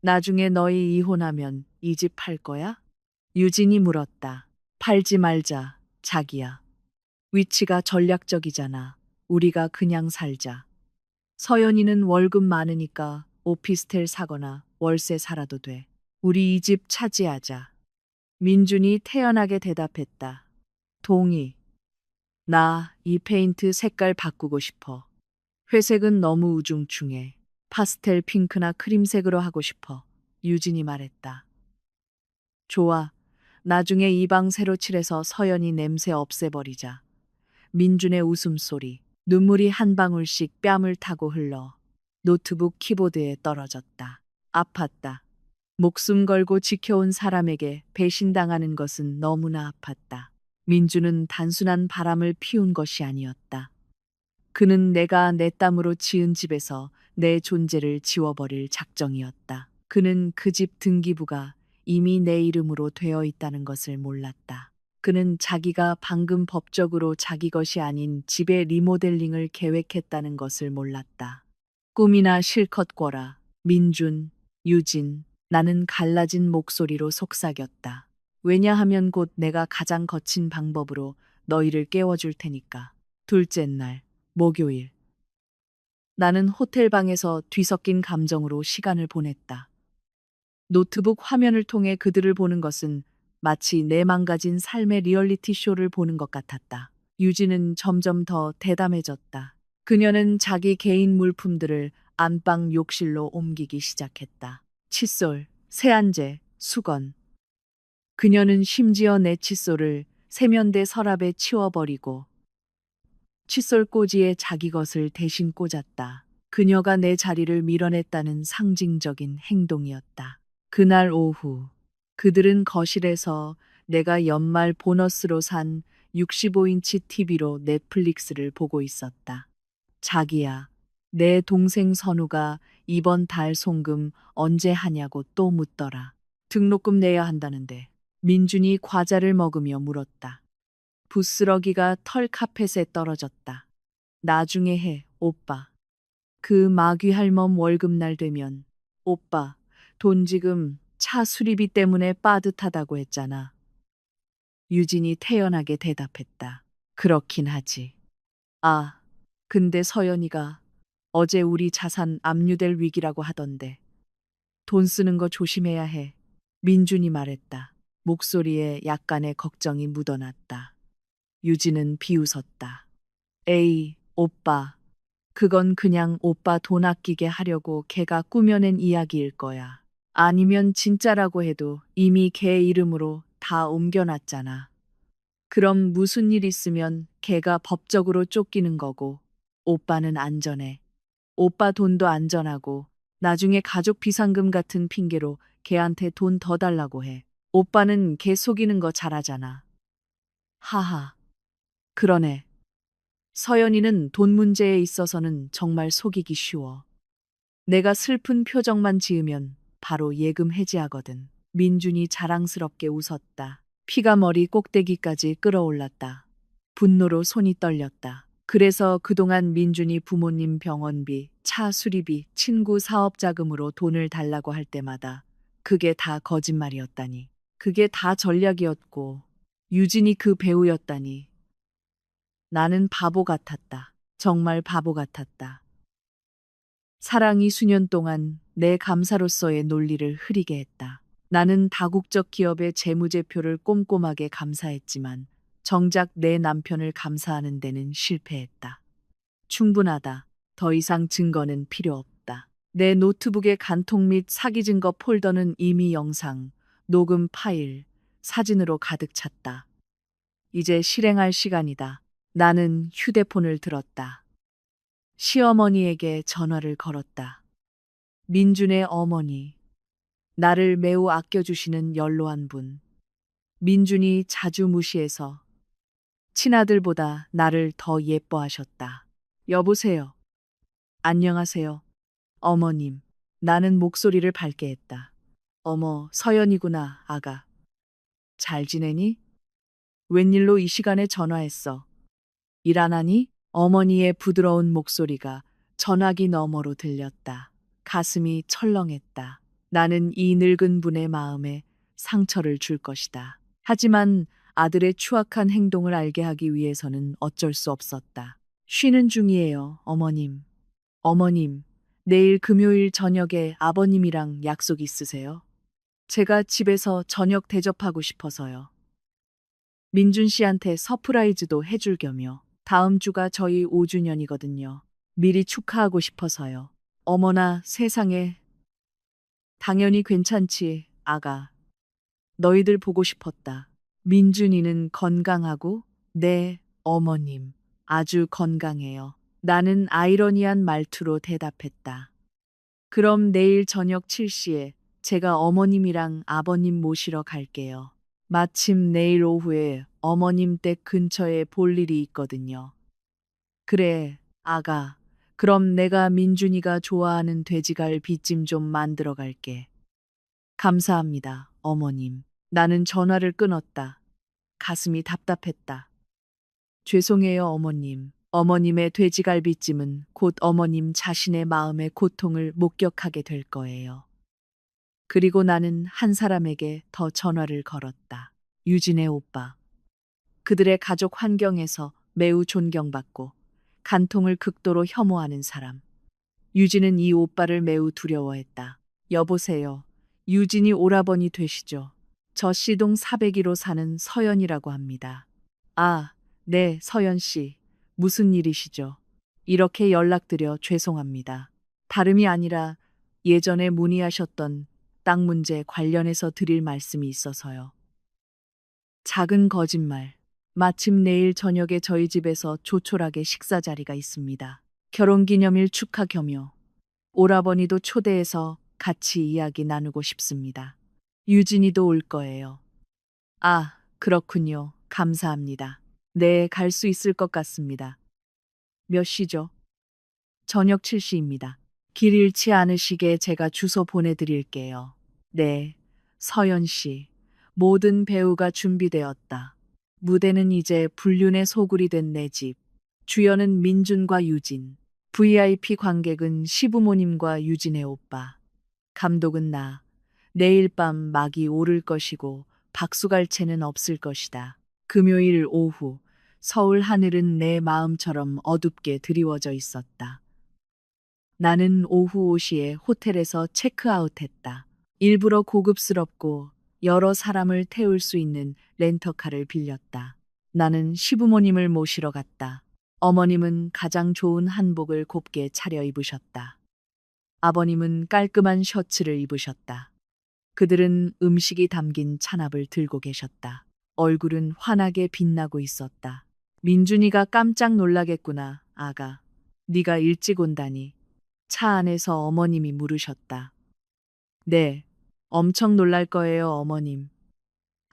나중에 너희 이혼하면 이 집 팔 거야? 유진이 물었다. 팔지 말자, 자기야. 위치가 전략적이잖아. 우리가 그냥 살자. 서연이는 월급 많으니까 오피스텔 사거나 월세 살아도 돼. 우리 이 집 차지하자. 민준이 태연하게 대답했다. 동의. 나 이 페인트 색깔 바꾸고 싶어. 회색은 너무 우중충해. 파스텔 핑크나 크림색으로 하고 싶어. 유진이 말했다. 좋아. 나중에 이 방 새로 칠해서 서연이 냄새 없애버리자. 민준의 웃음소리. 눈물이 한 방울씩 뺨을 타고 흘러 노트북 키보드에 떨어졌다. 아팠다. 목숨 걸고 지켜온 사람에게 배신당하는 것은 너무나 아팠다. 민주는 단순한 바람을 피운 것이 아니었다. 그는 내가 내 땀으로 지은 집에서 내 존재를 지워버릴 작정이었다. 그는 그 집 등기부가 이미 내 이름으로 되어 있다는 것을 몰랐다. 그는 자기가 방금 법적으로 자기 것이 아닌 집의 리모델링을 계획했다는 것을 몰랐다. 꿈이나 실컷 꿔라. 민준, 유진, 나는 갈라진 목소리로 속삭였다. 왜냐하면 곧 내가 가장 거친 방법으로 너희를 깨워줄 테니까. 둘째 날, 목요일. 나는 호텔 방에서 뒤섞인 감정으로 시간을 보냈다. 노트북 화면을 통해 그들을 보는 것은 마치 내 망가진 삶의 리얼리티 쇼를 보는 것 같았다. 유진은 점점 더 대담해졌다. 그녀는 자기 개인 물품들을 안방 욕실로 옮기기 시작했다. 칫솔, 세안제, 수건. 그녀는 심지어 내 칫솔을 세면대 서랍에 치워버리고 칫솔 꽂이에 자기 것을 대신 꽂았다. 그녀가 내 자리를 밀어냈다는 상징적인 행동이었다. 그날 오후, 그들은 거실에서 내가 연말 보너스로 산 65인치 TV로 넷플릭스를 보고 있었다. 자기야, 내 동생 선우가 이번 달 송금 언제 하냐고 또 묻더라. 등록금 내야 한다는데. 민준이 과자를 먹으며 물었다. 부스러기가 털 카펫에 떨어졌다. 나중에 해, 오빠. 그 마귀 할멈 월급날 되면. 오빠, 돈 지금 차 수리비 때문에 빠듯하다고 했잖아. 유진이 태연하게 대답했다. 그렇긴 하지. 아, 근데 서연이가 어제 우리 자산 압류될 위기라고 하던데. 돈 쓰는 거 조심해야 해. 민준이 말했다. 목소리에 약간의 걱정이 묻어났다. 유진은 비웃었다. 에이, 오빠. 그건 그냥 오빠 돈 아끼게 하려고 걔가 꾸며낸 이야기일 거야. 아니면 진짜라고 해도 이미 걔 이름으로 다 옮겨놨잖아. 그럼 무슨 일 있으면 걔가 법적으로 쫓기는 거고, 오빠는 안전해. 오빠 돈도 안전하고, 나중에 가족 비상금 같은 핑계로 걔한테 돈 더 달라고 해. 오빠는 걔 속이는 거 잘하잖아. 하하. 그러네. 서연이는 돈 문제에 있어서는 정말 속이기 쉬워. 내가 슬픈 표정만 지으면 바로 예금 해지하거든. 민준이 자랑스럽게 웃었다. 피가 머리 꼭대기까지 끌어올랐다. 분노로 손이 떨렸다. 그래서 그동안 민준이 부모님 병원비, 차 수리비, 친구 사업 자금으로 돈을 달라고 할 때마다 그게 다 거짓말이었다니. 그게 다 전략이었고 유진이 그 배우였다니. 나는 바보 같았다. 정말 바보 같았다. 사랑이 수년 동안 내 감사로서의 논리를 흐리게 했다. 나는 다국적 기업의 재무제표를 꼼꼼하게 감사했지만 정작 내 남편을 감사하는 데는 실패했다. 충분하다. 더 이상 증거는 필요 없다. 내 노트북의 간통 및 사기 증거 폴더는 이미 영상, 녹음 파일, 사진으로 가득 찼다. 이제 실행할 시간이다. 나는 휴대폰을 들었다. 시어머니에게 전화를 걸었다. 민준의 어머니. 나를 매우 아껴주시는 연로한 분. 민준이 자주 무시해서 친아들보다 나를 더 예뻐하셨다. 여보세요. 안녕하세요. 어머님. 나는 목소리를 밝게 했다. 어머, 서연이구나, 아가. 잘 지내니? 웬일로 이 시간에 전화했어? 일 안 하니? 어머니의 부드러운 목소리가 전화기 너머로 들렸다. 가슴이 철렁했다. 나는 이 늙은 분의 마음에 상처를 줄 것이다. 하지만 아들의 추악한 행동을 알게 하기 위해서는 어쩔 수 없었다. 쉬는 중이에요, 어머님. 어머님, 내일 금요일 저녁에 아버님이랑 약속 있으세요? 제가 집에서 저녁 대접하고 싶어서요. 민준 씨한테 서프라이즈도 해줄 겸요. 다음 주가 저희 5주년이거든요. 미리 축하하고 싶어서요. 어머나 세상에. 당연히 괜찮지, 아가. 너희들 보고 싶었다. 민준이는 건강하고, 네, 어머님. 아주 건강해요. 나는 아이러니한 말투로 대답했다. 그럼 내일 저녁 7시에 제가 어머님이랑 아버님 모시러 갈게요. 마침 내일 오후에 어머님 댁 근처에 볼 일이 있거든요. 그래, 아가. 그럼 내가 민준이가 좋아하는 돼지갈비찜 좀 만들어 갈게. 감사합니다, 어머님. 나는 전화를 끊었다. 가슴이 답답했다. 죄송해요, 어머님. 어머님의 돼지갈비찜은 곧 어머님 자신의 마음의 고통을 목격하게 될 거예요. 그리고 나는 한 사람에게 더 전화를 걸었다. 유진의 오빠. 그들의 가족 환경에서 매우 존경받고 간통을 극도로 혐오하는 사람. 유진은 이 오빠를 매우 두려워했다. 여보세요. 유진이 오라버니 되시죠? 저 C동 402로 사는 서연이라고 합니다. 아, 네, 서연 씨. 무슨 일이시죠? 이렇게 연락드려 죄송합니다. 다름이 아니라 예전에 문의하셨던 땅 문제 관련해서 드릴 말씀이 있어서요. 작은 거짓말. 마침 내일 저녁에 저희 집에서 조촐하게 식사 자리가 있습니다. 결혼기념일 축하 겸요. 오라버니도 초대해서 같이 이야기 나누고 싶습니다. 유진이도 올 거예요. 아, 그렇군요. 감사합니다. 네, 갈 수 있을 것 같습니다. 몇 시죠? 저녁 7시입니다. 길 잃지 않으시게 제가 주소 보내드릴게요. 네, 서연 씨. 모든 배우가 준비되었다. 무대는 이제 불륜의 소굴이 된 내 집. 주연은 민준과 유진. VIP 관객은 시부모님과 유진의 오빠. 감독은 나. 내일 밤 막이 오를 것이고 박수갈채는 없을 것이다. 금요일 오후 서울 하늘은 내 마음처럼 어둡게 드리워져 있었다. 나는 오후 5시에 호텔에서 체크아웃했다. 일부러 고급스럽고 여러 사람을 태울 수 있는 렌터카를 빌렸다. 나는 시부모님을 모시러 갔다. 어머님은 가장 좋은 한복을 곱게 차려 입으셨다. 아버님은 깔끔한 셔츠를 입으셨다. 그들은 음식이 담긴 찬압을 들고 계셨다. 얼굴은 환하게 빛나고 있었다. 민준이가 깜짝 놀라겠구나, 아가. 네가 일찍 온다니. 차 안에서 어머님이 물으셨다. 네, 엄청 놀랄 거예요, 어머님.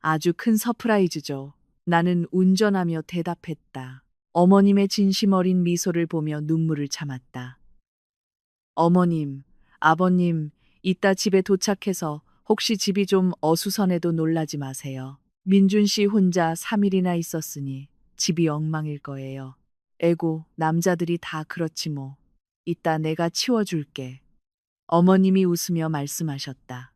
아주 큰 서프라이즈죠. 나는 운전하며 대답했다. 어머님의 진심 어린 미소를 보며 눈물을 참았다. 어머님, 아버님, 이따 집에 도착해서 혹시 집이 좀 어수선해도 놀라지 마세요. 민준 씨 혼자 3일이나 있었으니 집이 엉망일 거예요. 에고, 남자들이 다 그렇지 뭐. 이따 내가 치워줄게. 어머님이 웃으며 말씀하셨다.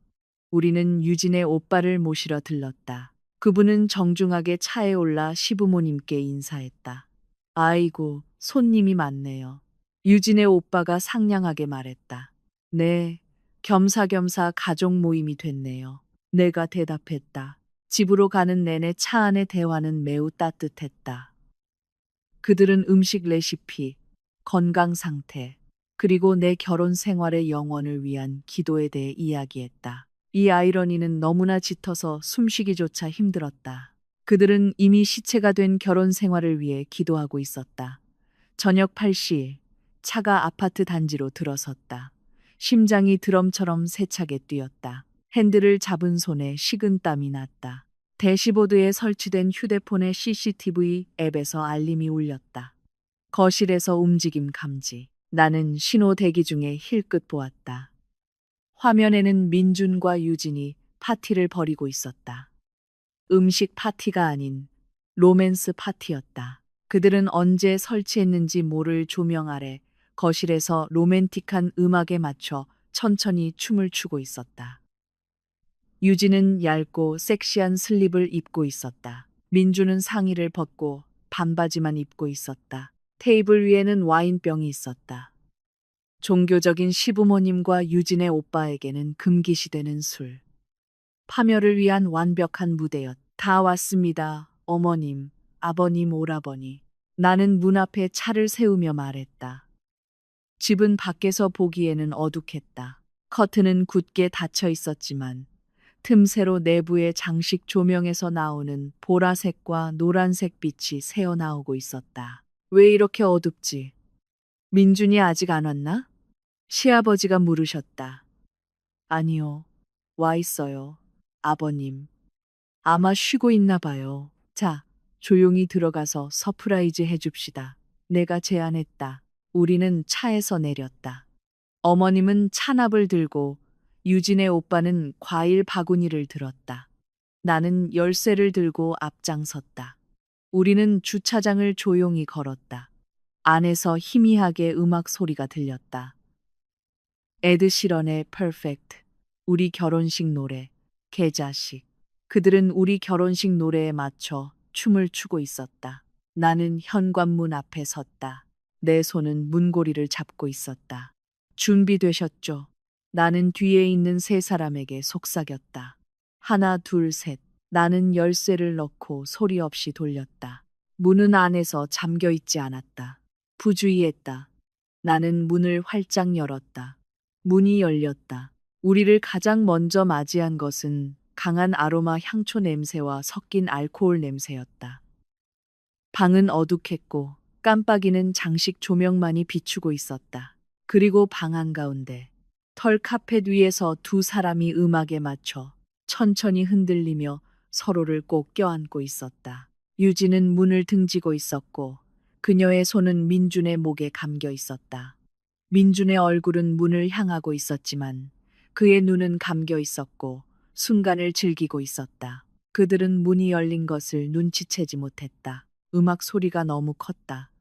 우리는 유진의 오빠를 모시러 들렀다. 그분은 정중하게 차에 올라 시부모님께 인사했다. 아이고, 손님이 많네요. 유진의 오빠가 상냥하게 말했다. 네, 겸사겸사 가족 모임이 됐네요. 내가 대답했다. 집으로 가는 내내 차 안의 대화는 매우 따뜻했다. 그들은 음식 레시피, 건강 상태, 그리고 내 결혼 생활의 영원을 위한 기도에 대해 이야기했다. 이 아이러니는 너무나 짙어서 숨쉬기조차 힘들었다. 그들은 이미 시체가 된 결혼 생활을 위해 기도하고 있었다. 저녁 8시, 차가 아파트 단지로 들어섰다. 심장이 드럼처럼 세차게 뛰었다. 핸들을 잡은 손에 식은땀이 났다. 대시보드에 설치된 휴대폰의 CCTV 앱에서 알림이 울렸다. 거실에서 움직임 감지. 나는 신호 대기 중에 힐끗 보았다. 화면에는 민준과 유진이 파티를 벌이고 있었다. 음식 파티가 아닌 로맨스 파티였다. 그들은 언제 설치했는지 모를 조명 아래 거실에서 로맨틱한 음악에 맞춰 천천히 춤을 추고 있었다. 유진은 얇고 섹시한 슬립을 입고 있었다. 민주는 상의를 벗고 반바지만 입고 있었다. 테이블 위에는 와인병이 있었다. 종교적인 시부모님과 유진의 오빠에게는 금기시되는 술. 파멸을 위한 완벽한 무대였다. 다 왔습니다. 어머님, 아버님, 오라버니. 나는 문 앞에 차를 세우며 말했다. 집은 밖에서 보기에는 어둑했다. 커튼은 굳게 닫혀 있었지만 틈새로 내부의 장식 조명에서 나오는 보라색과 노란색 빛이 새어나오고 있었다. 왜 이렇게 어둡지? 민준이 아직 안 왔나? 시아버지가 물으셨다. 아니요, 와 있어요. 아버님. 아마 쉬고 있나 봐요. 자, 조용히 들어가서 서프라이즈 해줍시다. 내가 제안했다. 우리는 차에서 내렸다. 어머님은 찬압을 들고 유진의 오빠는 과일 바구니를 들었다. 나는 열쇠를 들고 앞장섰다. 우리는 주차장을 조용히 걸었다. 안에서 희미하게 음악 소리가 들렸다. 에드 시런의 Perfect, 우리 결혼식 노래, 개자식. 그들은 우리 결혼식 노래에 맞춰 춤을 추고 있었다. 나는 현관문 앞에 섰다. 내 손은 문고리를 잡고 있었다. 준비되셨죠? 나는 뒤에 있는 세 사람에게 속삭였다. 하나, 둘, 셋. 나는 열쇠를 넣고 소리 없이 돌렸다. 문은 안에서 잠겨 있지 않았다. 부주의했다. 나는 문을 활짝 열었다. 문이 열렸다. 우리를 가장 먼저 맞이한 것은 강한 아로마 향초 냄새와 섞인 알코올 냄새였다. 방은 어둑했고 깜빡이는 장식 조명만이 비추고 있었다. 그리고 방 한가운데 털 카펫 위에서 두 사람이 음악에 맞춰 천천히 흔들리며 서로를 꼭 껴안고 있었다. 유진은 문을 등지고 있었고 그녀의 손은 민준의 목에 감겨 있었다. 민준의 얼굴은 문을 향하고 있었지만 그의 눈은 감겨 있었고 순간을 즐기고 있었다. 그들은 문이 열린 것을 눈치채지 못했다. 음악 소리가 너무 컸다.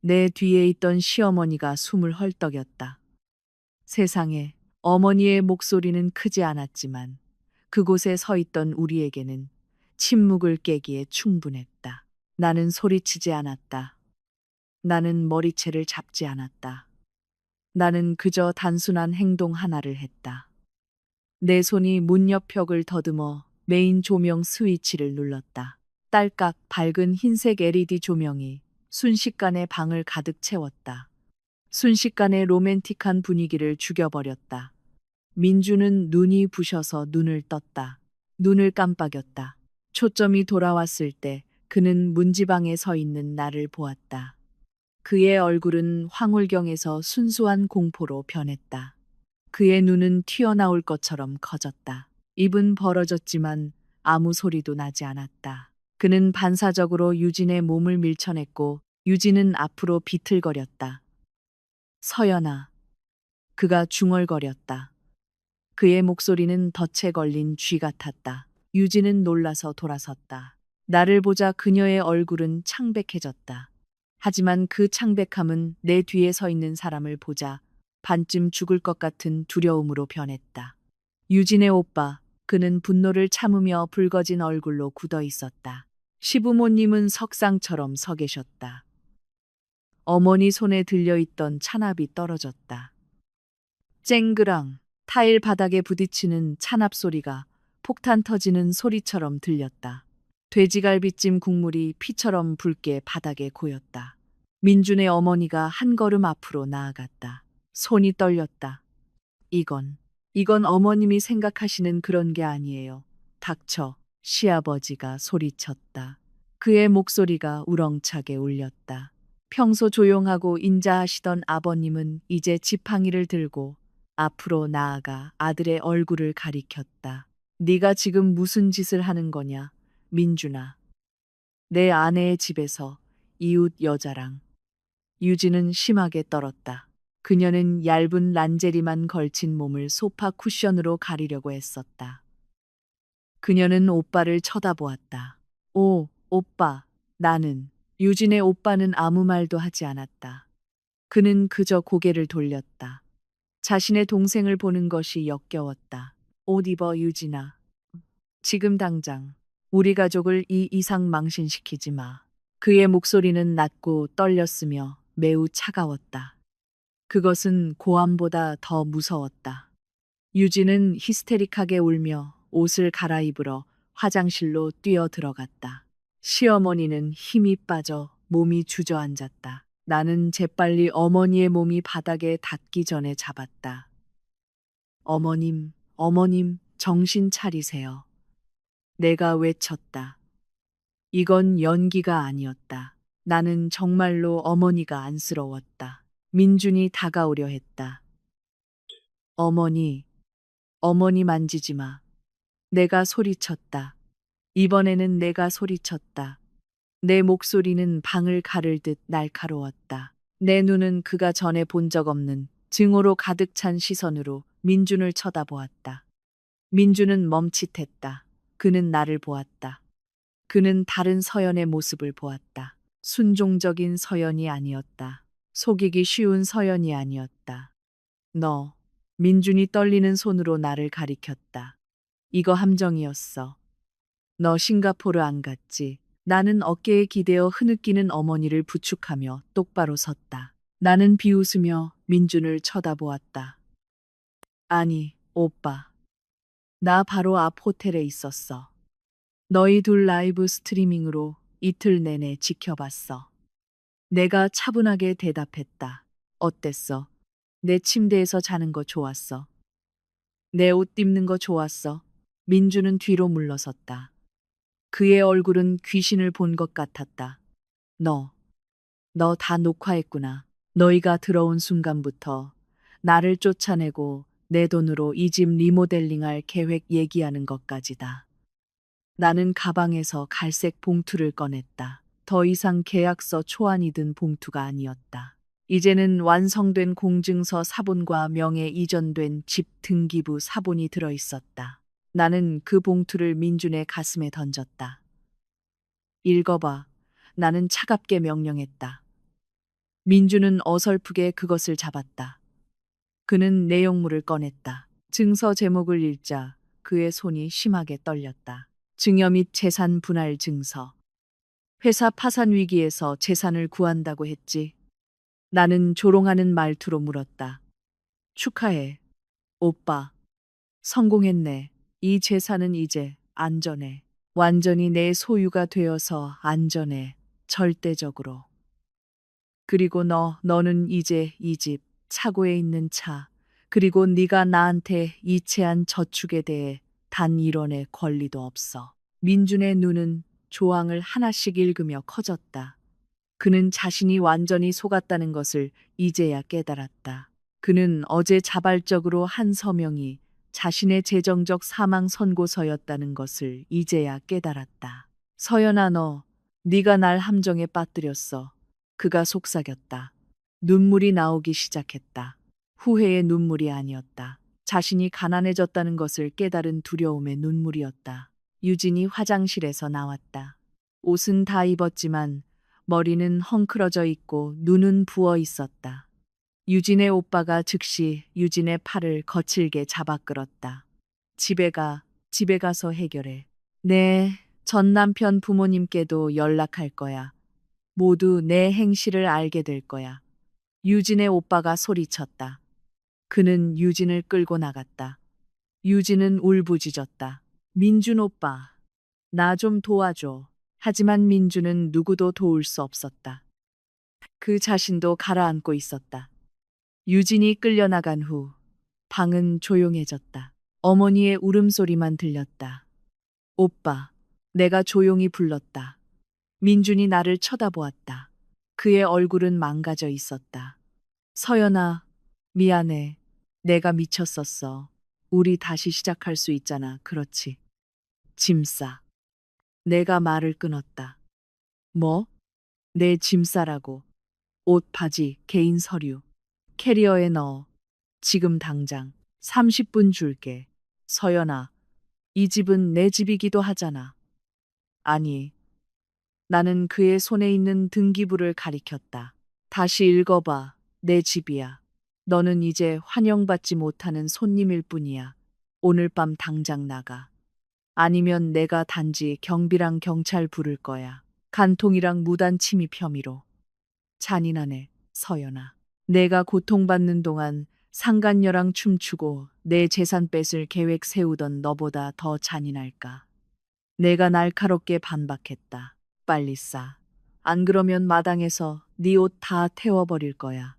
내 뒤에 있던 시어머니가 숨을 헐떡였다. 세상에, 어머니의 목소리는 크지 않았지만 그곳에 서 있던 우리에게는 침묵을 깨기에 충분했다. 나는 소리치지 않았다. 나는 머리채를 잡지 않았다. 나는 그저 단순한 행동 하나를 했다. 내 손이 문 옆 벽을 더듬어 메인 조명 스위치를 눌렀다. 딸깍 밝은 흰색 LED 조명이 순식간에 방을 가득 채웠다. 순식간에 로맨틱한 분위기를 죽여버렸다. 민주는 눈이 부셔서 눈을 떴다. 눈을 깜빡였다. 초점이 돌아왔을 때 그는 문지방에 서 있는 나를 보았다. 그의 얼굴은 황홀경에서 순수한 공포로 변했다. 그의 눈은 튀어나올 것처럼 커졌다. 입은 벌어졌지만 아무 소리도 나지 않았다. 그는 반사적으로 유진의 몸을 밀쳐냈고 유진은 앞으로 비틀거렸다. 서연아. 그가 중얼거렸다. 그의 목소리는 덫에 걸린 쥐 같았다. 유진은 놀라서 돌아섰다. 나를 보자 그녀의 얼굴은 창백해졌다. 하지만 그 창백함은 내 뒤에 서 있는 사람을 보자 반쯤 죽을 것 같은 두려움으로 변했다. 유진의 오빠, 그는 분노를 참으며 붉어진 얼굴로 굳어 있었다. 시부모님은 석상처럼 서 계셨다. 어머니 손에 들려있던 찬압이 떨어졌다. 쨍그랑 타일 바닥에 부딪히는 찬압 소리가 폭탄 터지는 소리처럼 들렸다. 돼지갈비찜 국물이 피처럼 붉게 바닥에 고였다. 민준의 어머니가 한 걸음 앞으로 나아갔다. 손이 떨렸다. 이건 어머님이 생각하시는 그런 게 아니에요. 닥쳐, 시아버지가 소리쳤다. 그의 목소리가 우렁차게 울렸다. 평소 조용하고 인자하시던 아버님은 이제 지팡이를 들고 앞으로 나아가 아들의 얼굴을 가리켰다. 네가 지금 무슨 짓을 하는 거냐, 민준아. 내 아내의 집에서 이웃 여자랑. 유진은 심하게 떨었다. 그녀는 얇은 란제리만 걸친 몸을 소파 쿠션으로 가리려고 애썼다. 그녀는 오빠를 쳐다보았다. 오, 오빠, 나는. 유진의 오빠는 아무 말도 하지 않았다. 그는 그저 고개를 돌렸다. 자신의 동생을 보는 것이 역겨웠다. 옷 입어, 유진아. 지금 당장. 우리 가족을 이 이상 망신시키지 마. 그의 목소리는 낮고 떨렸으며 매우 차가웠다. 그것은 고함보다 더 무서웠다. 유진은 히스테릭하게 울며 옷을 갈아입으러 화장실로 뛰어 들어갔다. 시어머니는 힘이 빠져 몸이 주저앉았다. 나는 재빨리 어머니의 몸이 바닥에 닿기 전에 잡았다. 어머님, 정신 차리세요. 내가 외쳤다. 이건 연기가 아니었다. 나는 정말로 어머니가 안쓰러웠다. 민준이 다가오려 했다. 어머니 만지지 마. 내가 소리쳤다. 이번에는 내가 소리쳤다. 내 목소리는 방을 가를 듯 날카로웠다. 내 눈은 그가 전에 본 적 없는 증오로 가득 찬 시선으로 민준을 쳐다보았다. 민준은 멈칫했다. 그는 나를 보았다. 그는 다른 서연의 모습을 보았다. 순종적인 서연이 아니었다. 속이기 쉬운 서연이 아니었다. 너. 민준이 떨리는 손으로 나를 가리켰다. 이거 함정이었어. 너 싱가포르 안 갔지? 나는 어깨에 기대어 흐느끼는 어머니를 부축하며 똑바로 섰다. 나는 비웃으며 민준을 쳐다보았다. 아니, 오빠. 나 바로 앞 호텔에 있었어. 너희 둘 라이브 스트리밍으로 이틀 내내 지켜봤어. 내가 차분하게 대답했다. 어땠어? 내 침대에서 자는 거 좋았어. 내 옷 입는 거 좋았어. 민주는 뒤로 물러섰다. 그의 얼굴은 귀신을 본 것 같았다. 너 다 녹화했구나. 너희가 들어온 순간부터 나를 쫓아내고 내 돈으로 이 집 리모델링할 계획 얘기하는 것까지다. 나는 가방에서 갈색 봉투를 꺼냈다. 더 이상 계약서 초안이 든 봉투가 아니었다. 이제는 완성된 공증서 사본과 명예 이전된 집 등기부 사본이 들어 있었다. 나는 그 봉투를 민준의 가슴에 던졌다. 읽어봐. 나는 차갑게 명령했다. 민준은 어설프게 그것을 잡았다. 그는 내용물을 꺼냈다. 증서 제목을 읽자 그의 손이 심하게 떨렸다. 증여 및 재산 분할 증서. 회사 파산 위기에서 재산을 구한다고 했지. 나는 조롱하는 말투로 물었다. 축하해. 오빠. 성공했네. 이 재산은 이제 안전해. 완전히 내 소유가 되어서 안전해. 절대적으로. 그리고 너는 이제 이 집, 차고에 있는 차, 그리고 네가 나한테 이체한 저축에 대해 단 1원의 권리도 없어. 민준의 눈은 조항을 하나씩 읽으며 커졌다. 그는 자신이 완전히 속았다는 것을 이제야 깨달았다. 그는 어제 자발적으로 한 서명이 자신의 재정적 사망 선고서였다는 것을 이제야 깨달았다. 서연아 네가 날 함정에 빠뜨렸어. 그가 속삭였다. 눈물이 나오기 시작했다. 후회의 눈물이 아니었다. 자신이 가난해졌다는 것을 깨달은 두려움의 눈물이었다. 유진이 화장실에서 나왔다. 옷은 다 입었지만 머리는 헝클어져 있고 눈은 부어 있었다. 유진의 오빠가 즉시 유진의 팔을 거칠게 잡아 끌었다. 집에 가서 해결해. 네, 전 남편 부모님께도 연락할 거야. 모두 내 행실을 알게 될 거야. 유진의 오빠가 소리쳤다. 그는 유진을 끌고 나갔다. 유진은 울부짖었다. 민준 오빠, 나 좀 도와줘. 하지만 민준은 누구도 도울 수 없었다. 그 자신도 가라앉고 있었다. 유진이 끌려나간 후 방은 조용해졌다. 어머니의 울음소리만 들렸다. 오빠, 내가 조용히 불렀다. 민준이 나를 쳐다보았다. 그의 얼굴은 망가져 있었다. 서연아, 미안해. 내가 미쳤었어. 우리 다시 시작할 수 있잖아. 그렇지. 짐 싸. 내가 말을 끊었다. 뭐? 내 짐 싸라고. 옷, 바지, 개인 서류. 캐리어에 넣어. 지금 당장. 30분 줄게. 서연아, 이 집은 내 집이기도 하잖아. 아니, 나는 그의 손에 있는 등기부를 가리켰다. 다시 읽어봐. 내 집이야. 너는 이제 환영받지 못하는 손님일 뿐이야. 오늘 밤 당장 나가. 아니면 내가 단지 경비랑 경찰 부를 거야. 간통이랑 무단 침입 혐의로. 잔인하네, 서연아. 내가 고통받는 동안 상간녀랑 춤추고 내 재산 뺏을 계획 세우던 너보다 더 잔인할까. 내가 날카롭게 반박했다. 빨리 싸. 안 그러면 마당에서 네 옷 다 태워버릴 거야.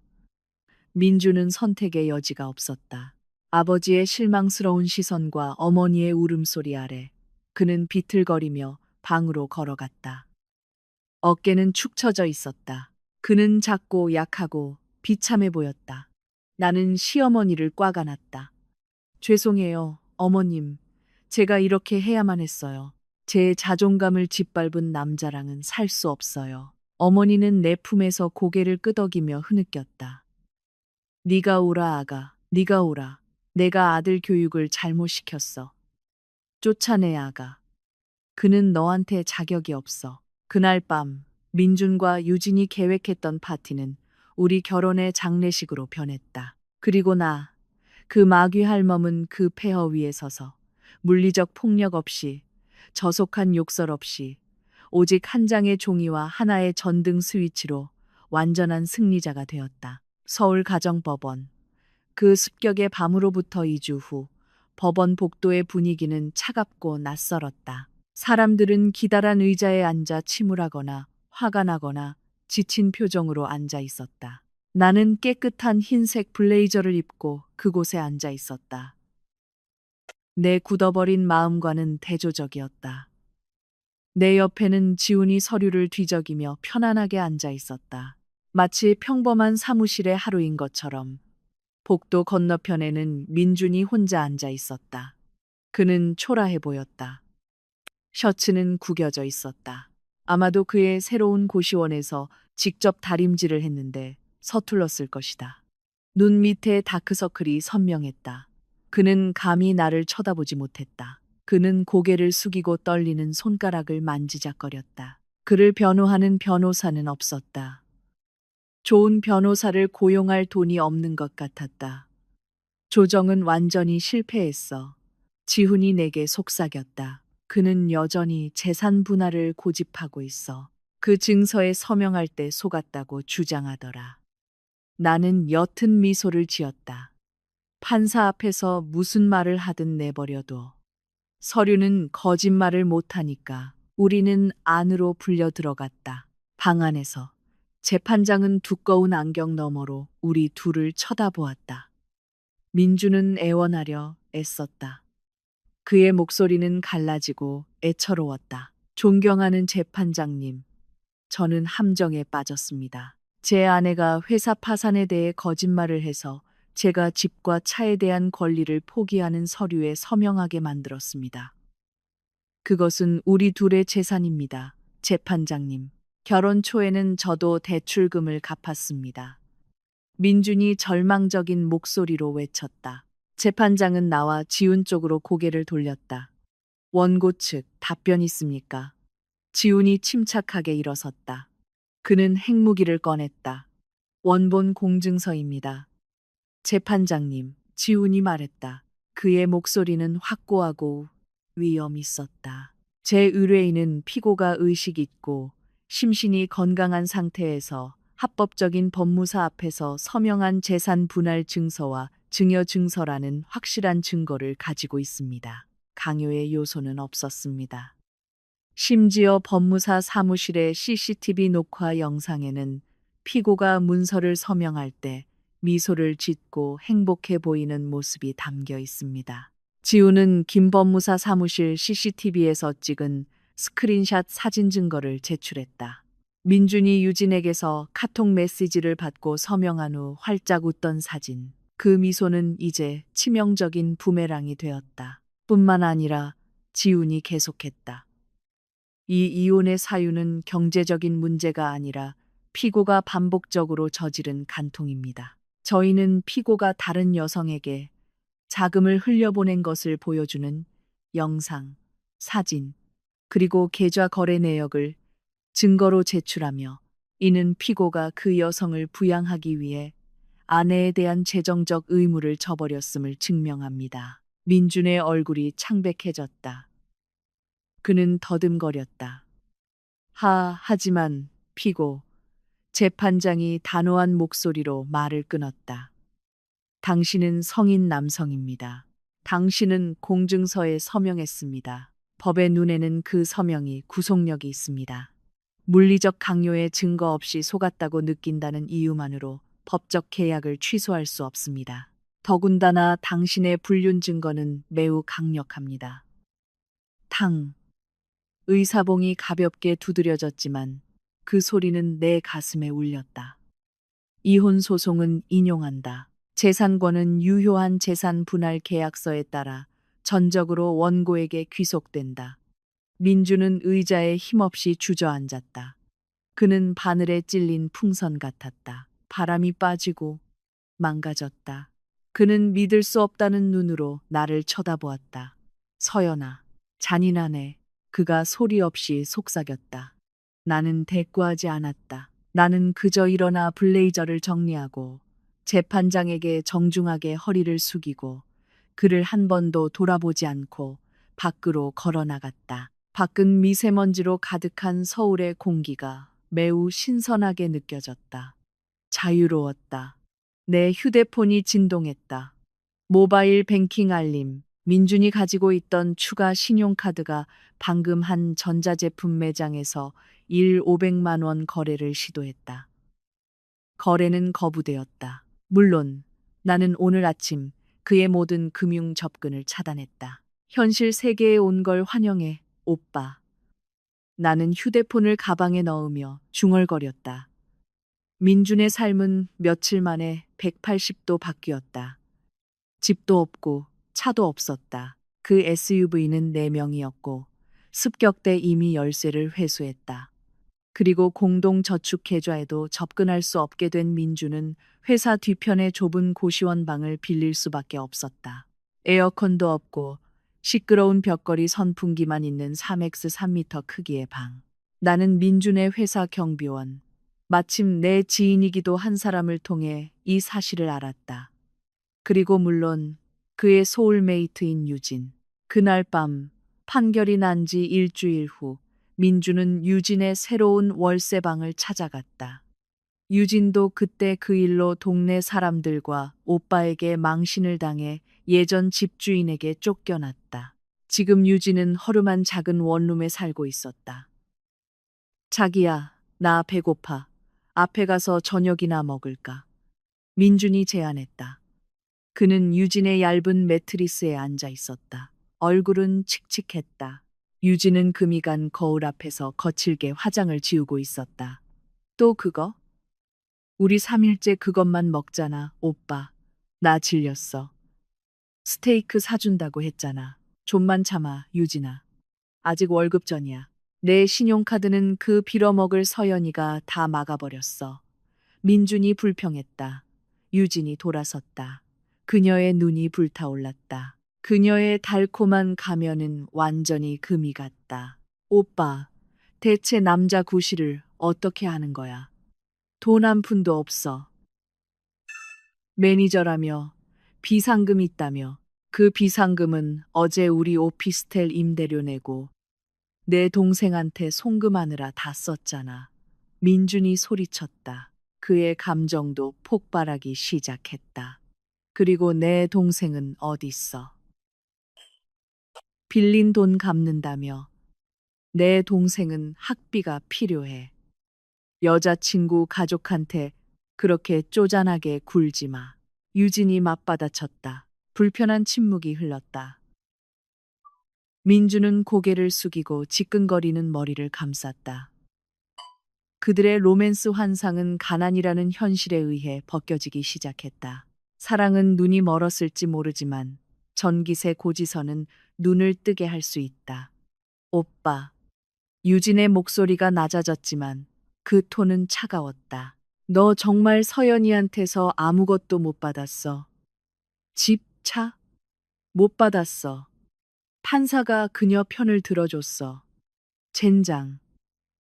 민주는 선택의 여지가 없었다. 아버지의 실망스러운 시선과 어머니의 울음소리 아래 그는 비틀거리며 방으로 걸어갔다. 어깨는 축 처져 있었다. 그는 작고 약하고 비참해 보였다. 나는 시어머니를 꽉 안았다. 죄송해요, 어머님. 제가 이렇게 해야만 했어요. 제 자존감을 짓밟은 남자랑은 살 수 없어요. 어머니는 내 품에서 고개를 끄덕이며 흐느꼈다. 네가 오라 아가, 네가 오라. 내가 아들 교육을 잘못 시켰어. 쫓아내 아가. 그는 너한테 자격이 없어. 그날 밤 민준과 유진이 계획했던 파티는 우리 결혼의 장례식으로 변했다. 그리고 그 마귀 할멈은 그 폐허 위에 서서 물리적 폭력 없이 저속한 욕설 없이 오직 한 장의 종이와 하나의 전등 스위치로 완전한 승리자가 되었다. 서울 가정법원. 그 습격의 밤으로부터 2주 후 법원 복도의 분위기는 차갑고 낯설었다. 사람들은 기다란 의자에 앉아 침울하거나 화가 나거나 지친 표정으로 앉아 있었다. 나는 깨끗한 흰색 블레이저를 입고 그곳에 앉아 있었다. 내 굳어버린 마음과는 대조적이었다. 내 옆에는 지훈이 서류를 뒤적이며 편안하게 앉아 있었다. 마치 평범한 사무실의 하루인 것처럼. 복도 건너편에는 민준이 혼자 앉아 있었다. 그는 초라해 보였다. 셔츠는 구겨져 있었다. 아마도 그의 새로운 고시원에서 직접 다림질을 했는데 서툴렀을 것이다. 눈 밑에 다크서클이 선명했다. 그는 감히 나를 쳐다보지 못했다. 그는 고개를 숙이고 떨리는 손가락을 만지작거렸다. 그를 변호하는 변호사는 없었다. 좋은 변호사를 고용할 돈이 없는 것 같았다. 조정은 완전히 실패했어. 지훈이 내게 속삭였다. 그는 여전히 재산 분할을 고집하고 있어. 그 증서에 서명할 때 속았다고 주장하더라. 나는 옅은 미소를 지었다. 판사 앞에서 무슨 말을 하든 내버려둬. 서류는 거짓말을 못하니까 우리는 안으로 불려 들어갔다. 방 안에서 재판장은 두꺼운 안경 너머로 우리 둘을 쳐다보았다. 민주는 애원하려 애썼다. 그의 목소리는 갈라지고 애처로웠다. 존경하는 재판장님, 저는 함정에 빠졌습니다. 제 아내가 회사 파산에 대해 거짓말을 해서 제가 집과 차에 대한 권리를 포기하는 서류에 서명하게 만들었습니다. 그것은 우리 둘의 재산입니다. 재판장님, 결혼 초에는 저도 대출금을 갚았습니다. 민준이 절망적인 목소리로 외쳤다. 재판장은 나와 지훈 쪽으로 고개를 돌렸다. 원고 측 답변 있습니까? 지훈이 침착하게 일어섰다. 그는 핵무기를 꺼냈다. 원본 공증서입니다. 재판장님, 지훈이 말했다. 그의 목소리는 확고하고 위험 있었다. 제 의뢰인은 피고가 의식 있고 심신이 건강한 상태에서 합법적인 법무사 앞에서 서명한 재산 분할 증서와 증여 증서라는 확실한 증거를 가지고 있습니다. 강요의 요소는 없었습니다. 심지어 법무사 사무실의 CCTV 녹화 영상에는 피고가 문서를 서명할 때 미소를 짓고 행복해 보이는 모습이 담겨 있습니다. 지우는 김 법무사 사무실 CCTV에서 찍은 스크린샷 사진 증거를 제출했다. 민준이 유진에게서 카톡 메시지를 받고 서명한 후 활짝 웃던 사진. 그 미소는 이제 치명적인 부메랑이 되었다. 뿐만 아니라 지훈이 계속했다. 이 이혼의 사유는 경제적인 문제가 아니라 피고가 반복적으로 저지른 간통입니다. 저희는 피고가 다른 여성에게 자금을 흘려보낸 것을 보여주는 영상, 사진, 그리고 계좌 거래 내역을 증거로 제출하며 이는 피고가 그 여성을 부양하기 위해 아내에 대한 재정적 의무를 저버렸음을 증명합니다. 민준의 얼굴이 창백해졌다. 그는 더듬거렸다. 하지만 피고, 재판장이 단호한 목소리로 말을 끊었다. 당신은 성인 남성입니다. 당신은 공증서에 서명했습니다. 법의 눈에는 그 서명이 구속력이 있습니다. 물리적 강요에 증거 없이 속았다고 느낀다는 이유만으로 법적 계약을 취소할 수 없습니다. 더군다나 당신의 불륜 증거는 매우 강력합니다. 탕. 의사봉이 가볍게 두드려졌지만 그 소리는 내 가슴에 울렸다. 이혼 소송은 인용한다. 재산권은 유효한 재산 분할 계약서에 따라 전적으로 원고에게 귀속된다. 민주는 의자에 힘없이 주저앉았다. 그는 바늘에 찔린 풍선 같았다. 바람이 빠지고 망가졌다. 그는 믿을 수 없다는 눈으로 나를 쳐다보았다. 서연아, 잔인하네. 그가 소리 없이 속삭였다. 나는 대꾸하지 않았다. 나는 그저 일어나 블레이저를 정리하고 재판장에게 정중하게 허리를 숙이고 그를 한 번도 돌아보지 않고 밖으로 걸어 나갔다. 밖은 미세먼지로 가득한 서울의 공기가 매우 신선하게 느껴졌다. 자유로웠다. 내 휴대폰이 진동했다. 모바일 뱅킹 알림. 민준이 가지고 있던 추가 신용카드가 방금 한 전자제품 매장에서 일 500만 원 거래를 시도했다. 거래는 거부되었다. 물론 나는 오늘 아침 그의 모든 금융 접근을 차단했다. 현실 세계에 온 걸 환영해, 오빠. 나는 휴대폰을 가방에 넣으며 중얼거렸다. 민준의 삶은 며칠 만에 180도 바뀌었다. 집도 없고 차도 없었다. 그 SUV는 4명이었고 습격대 이미 열쇠를 회수했다. 그리고 공동저축계좌에도 접근할 수 없게 된 민주는 회사 뒤편의 좁은 고시원 방을 빌릴 수밖에 없었다. 에어컨도 없고 시끄러운 벽걸이 선풍기만 있는 3x 3미터 크기의 방. 나는 민준의 회사 경비원. 마침 내 지인이기도 한 사람을 통해 이 사실을 알았다. 그리고 물론 그의 소울메이트인 유진. 그날 밤 판결이 난 지 일주일 후 민주는 유진의 새로운 월세방을 찾아갔다. 유진도 그때 그 일로 동네 사람들과 오빠에게 망신을 당해 예전 집주인에게 쫓겨났다. 지금 유진은 허름한 작은 원룸에 살고 있었다. 자기야, 나 배고파. 앞에 가서 저녁이나 먹을까? 민준이 제안했다. 그는 유진의 얇은 매트리스에 앉아 있었다. 얼굴은 칙칙했다. 유진은 금이 간 거울 앞에서 거칠게 화장을 지우고 있었다. 또 그거? 우리 3일째 그것만 먹잖아, 오빠. 나 질렸어. 스테이크 사준다고 했잖아. 좀만 참아, 유진아. 아직 월급 전이야. 내 신용카드는 그 빌어먹을 서연이가 다 막아버렸어. 민준이 불평했다. 유진이 돌아섰다. 그녀의 눈이 불타올랐다. 그녀의 달콤한 가면은 완전히 금이 같다. 오빠, 대체 남자 구실을 어떻게 하는 거야? 돈 한 푼도 없어. 매니저라며 비상금 있다며. 그 비상금은 어제 우리 오피스텔 임대료 내고 내 동생한테 송금하느라 다 썼잖아. 민준이 소리쳤다. 그의 감정도 폭발하기 시작했다. 그리고 내 동생은 어딨어? 빌린 돈 갚는다며. 내 동생은 학비가 필요해. 여자친구 가족한테 그렇게 쪼잔하게 굴지 마. 유진이 맞받아쳤다. 불편한 침묵이 흘렀다. 민주는 고개를 숙이고 지끈거리는 머리를 감쌌다. 그들의 로맨스 환상은 가난이라는 현실에 의해 벗겨지기 시작했다. 사랑은 눈이 멀었을지 모르지만 전기세 고지서는 눈을 뜨게 할 수 있다. 오빠. 유진의 목소리가 낮아졌지만 그 톤은 차가웠다. 너 정말 서연이한테서 아무것도 못 받았어. 집, 차? 못 받았어. 판사가 그녀 편을 들어줬어. 젠장.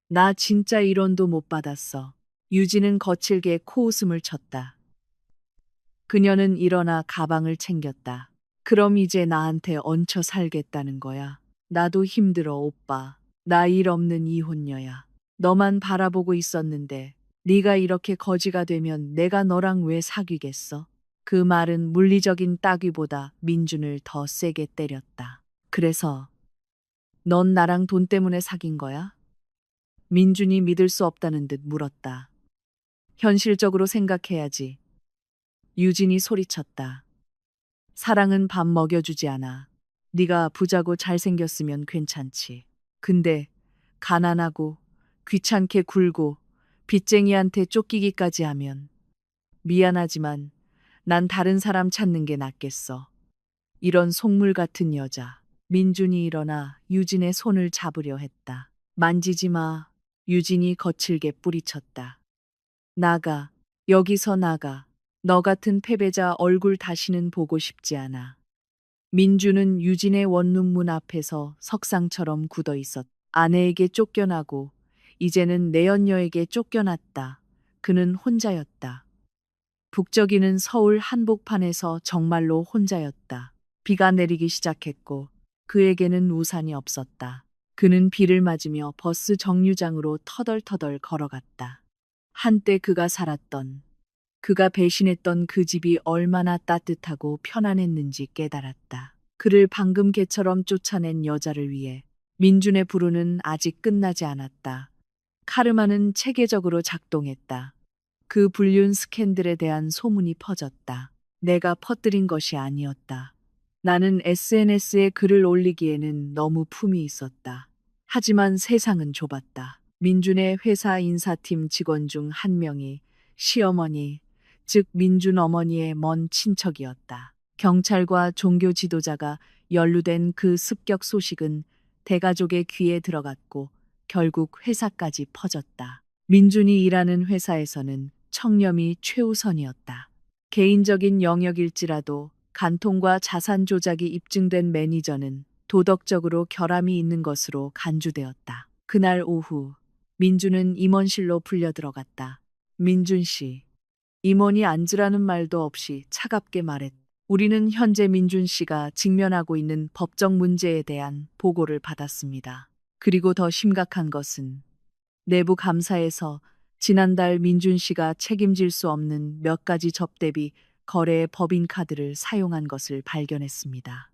나 진짜 1원도 못 받았어. 유진은 거칠게 코웃음을 쳤다. 그녀는 일어나 가방을 챙겼다. 그럼 이제 나한테 얹혀 살겠다는 거야. 나도 힘들어, 오빠. 나 일 없는 이혼녀야. 너만 바라보고 있었는데 네가 이렇게 거지가 되면 내가 너랑 왜 사귀겠어? 그 말은 물리적인 따귀보다 민준을 더 세게 때렸다. 그래서 넌 나랑 돈 때문에 사귄 거야? 민준이 믿을 수 없다는 듯 물었다. 현실적으로 생각해야지. 유진이 소리쳤다. 사랑은 밥 먹여주지 않아. 네가 부자고 잘생겼으면 괜찮지. 근데 가난하고 귀찮게 굴고 빚쟁이한테 쫓기기까지 하면 미안하지만 난 다른 사람 찾는 게 낫겠어. 이런 속물 같은 여자. 민준이 일어나 유진의 손을 잡으려 했다. 만지지 마. 유진이 거칠게 뿌리쳤다. 나가. 여기서 나가. 너 같은 패배자 얼굴 다시는 보고 싶지 않아. 민주는 유진의 원룸 문 앞에서 석상처럼 굳어 있었다. 아내에게 쫓겨나고 이제는 내연녀에게 쫓겨났다. 그는 혼자였다. 북적이는 서울 한복판에서 정말로 혼자였다. 비가 내리기 시작했고 그에게는 우산이 없었다. 그는 비를 맞으며 버스 정류장으로 터덜터덜 걸어갔다. 한때 그가 살았던 그가 배신했던 그 집이 얼마나 따뜻하고 편안했는지 깨달았다. 그를 방금 개처럼 쫓아낸 여자를 위해 민준의 불운은 아직 끝나지 않았다. 카르마는 체계적으로 작동했다. 그 불륜 스캔들에 대한 소문이 퍼졌다. 내가 퍼뜨린 것이 아니었다. 나는 SNS에 글을 올리기에는 너무 품이 있었다. 하지만 세상은 좁았다. 민준의 회사 인사팀 직원 중 한 명이 시어머니, 즉 민준 어머니의 먼 친척이었다. 경찰과 종교 지도자가 연루된 그 습격 소식은 대가족의 귀에 들어갔고 결국 회사까지 퍼졌다. 민준이 일하는 회사에서는 청렴이 최우선이었다. 개인적인 영역일지라도 간통과 자산 조작이 입증된 매니저는 도덕적으로 결함이 있는 것으로 간주되었다. 그날 오후 민준은 임원실로 불려 들어갔다. 민준 씨, 임원이 앉으라는 말도 없이 차갑게 말했다. 우리는 현재 민준 씨가 직면하고 있는 법적 문제에 대한 보고를 받았습니다. 그리고 더 심각한 것은 내부 감사에서 지난달 민준 씨가 책임질 수 없는 몇 가지 접대비 거래의 법인카드를 사용한 것을 발견했습니다.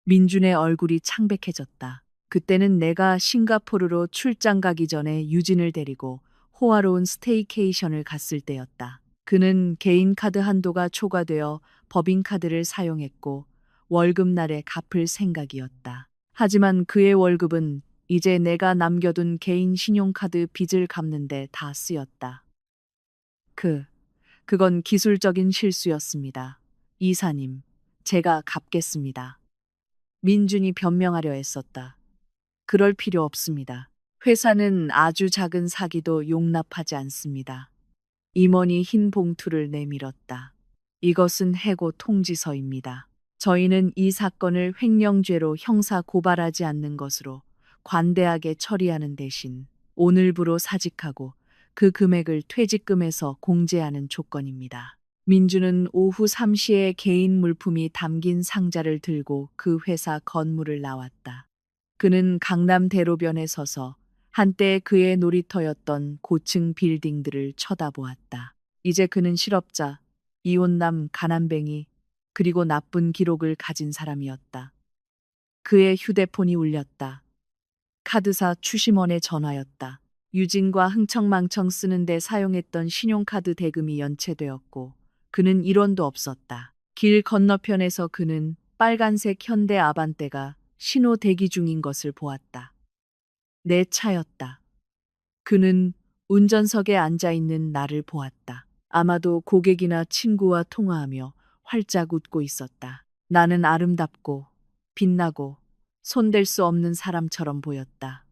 민준의 얼굴이 창백해졌다. 그때는 내가 싱가포르로 출장 가기 전에 유진을 데리고 호화로운 스테이케이션을 갔을 때였다. 그는 개인카드 한도가 초과되어 법인카드를 사용했고 월급날에 갚을 생각이었다. 하지만 그의 월급은 이제 내가 남겨둔 개인 신용카드 빚을 갚는데 다 쓰였다. 그건 기술적인 실수였습니다. 이사님, 제가 갚겠습니다. 민준이 변명하려 했었다. 그럴 필요 없습니다. 회사는 아주 작은 사기도 용납하지 않습니다. 임원이 흰 봉투를 내밀었다. 이것은 해고 통지서입니다. 저희는 이 사건을 횡령죄로 형사 고발하지 않는 것으로 관대하게 처리하는 대신 오늘부로 사직하고 그 금액을 퇴직금에서 공제하는 조건입니다. 민주는 오후 3시에 개인 물품이 담긴 상자를 들고 그 회사 건물을 나왔다. 그는 강남 대로변에 서서 한때 그의 놀이터였던 고층 빌딩들을 쳐다보았다. 이제 그는 실업자, 이혼남, 가난뱅이, 그리고 나쁜 기록을 가진 사람이었다. 그의 휴대폰이 울렸다. 카드사 추심원의 전화였다. 유진과 흥청망청 쓰는데 사용했던 신용카드 대금이 연체되었고 그는 1원도 없었다. 길 건너편에서 그는 빨간색 현대 아반떼가 신호 대기 중인 것을 보았다. 내 차였다. 그는 운전석에 앉아 있는 나를 보았다. 아마도 고객이나 친구와 통화하며 활짝 웃고 있었다. 나는 아름답고 빛나고 손댈 수 없는 사람처럼 보였다.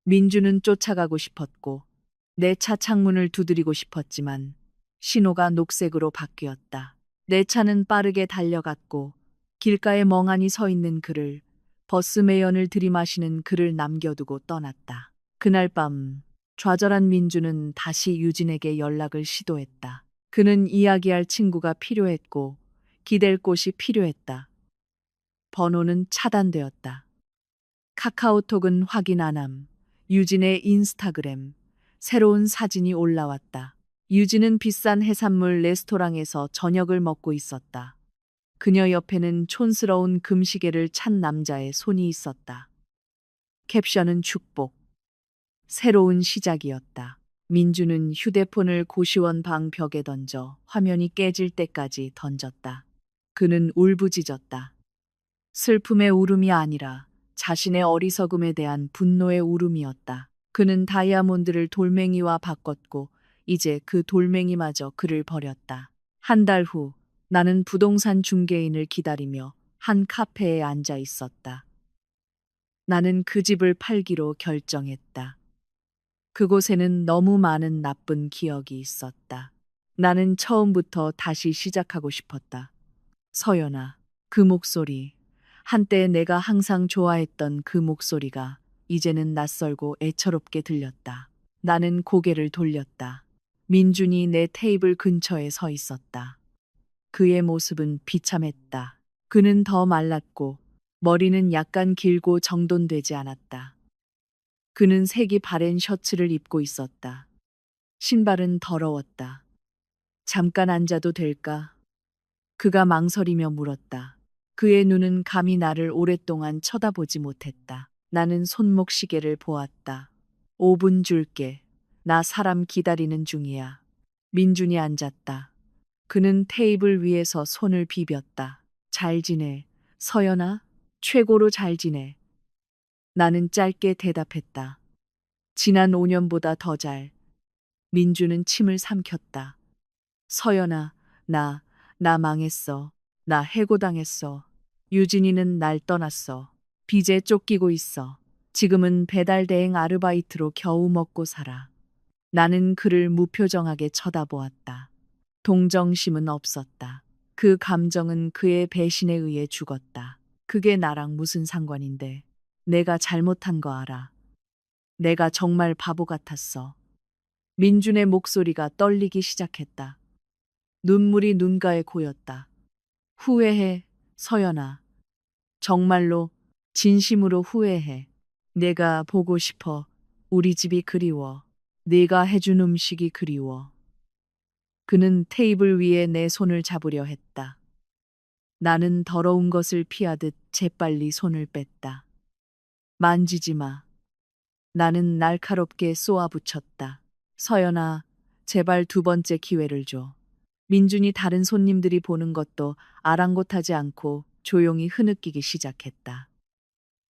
민주는 쫓아가고 싶었고 내 차 창문을 두드리고 싶었지만 신호가 녹색으로 바뀌었다. 내 차는 빠르게 달려갔고 길가에 멍하니 서 있는 그를 버스 매연을 들이마시는 그를 남겨두고 떠났다. 그날 밤 좌절한 민주는 다시 유진에게 연락을 시도했다. 그는 이야기할 친구가 필요했고 기댈 곳이 필요했다. 번호는 차단되었다. 카카오톡은 확인 안 함. 유진의 인스타그램, 새로운 사진이 올라왔다. 유진은 비싼 해산물 레스토랑에서 저녁을 먹고 있었다. 그녀 옆에는 촌스러운 금시계를 찬 남자의 손이 있었다. 캡션은 축복. 새로운 시작이었다. 민주는 휴대폰을 고시원 방 벽에 던져 화면이 깨질 때까지 던졌다. 그는 울부짖었다. 슬픔의 울음이 아니라 자신의 어리석음에 대한 분노의 울음이었다. 그는 다이아몬드를 돌멩이와 바꿨고 이제 그 돌멩이마저 그를 버렸다. 한 달 후 나는 부동산 중개인을 기다리며 한 카페에 앉아 있었다. 나는 그 집을 팔기로 결정했다. 그곳에는 너무 많은 나쁜 기억이 있었다. 나는 처음부터 다시 시작하고 싶었다. 서연아, 그 목소리, 한때 내가 항상 좋아했던 그 목소리가 이제는 낯설고 애처롭게 들렸다. 나는 고개를 돌렸다. 민준이 내 테이블 근처에 서 있었다. 그의 모습은 비참했다. 그는 더 말랐고 머리는 약간 길고 정돈되지 않았다. 그는 색이 바랜 셔츠를 입고 있었다. 신발은 더러웠다. 잠깐 앉아도 될까? 그가 망설이며 물었다. 그의 눈은 감히 나를 오랫동안 쳐다보지 못했다. 나는 손목 시계를 보았다. 5분 줄게. 나 사람 기다리는 중이야. 민준이 앉았다. 그는 테이블 위에서 손을 비볐다. 잘 지내. 서연아? 최고로 잘 지내. 나는 짧게 대답했다. 지난 5년보다 더 잘. 민주는 침을 삼켰다. 서연아, 나 망했어. 나 해고당했어. 유진이는 날 떠났어. 빚에 쫓기고 있어. 지금은 배달 대행 아르바이트로 겨우 먹고 살아. 나는 그를 무표정하게 쳐다보았다. 동정심은 없었다. 그 감정은 그의 배신에 의해 죽었다. 그게 나랑 무슨 상관인데. 내가 잘못한 거 알아. 내가 정말 바보 같았어. 민준의 목소리가 떨리기 시작했다. 눈물이 눈가에 고였다. 후회해, 서연아. 정말로, 진심으로 후회해. 내가 보고 싶어. 우리 집이 그리워. 네가 해준 음식이 그리워. 그는 테이블 위에 내 손을 잡으려 했다. 나는 더러운 것을 피하듯 재빨리 손을 뺐다. 만지지 마. 나는 날카롭게 쏘아붙였다. 서연아, 제발 2번째 기회를 줘. 민준이 다른 손님들이 보는 것도 아랑곳하지 않고 조용히 흐느끼기 시작했다.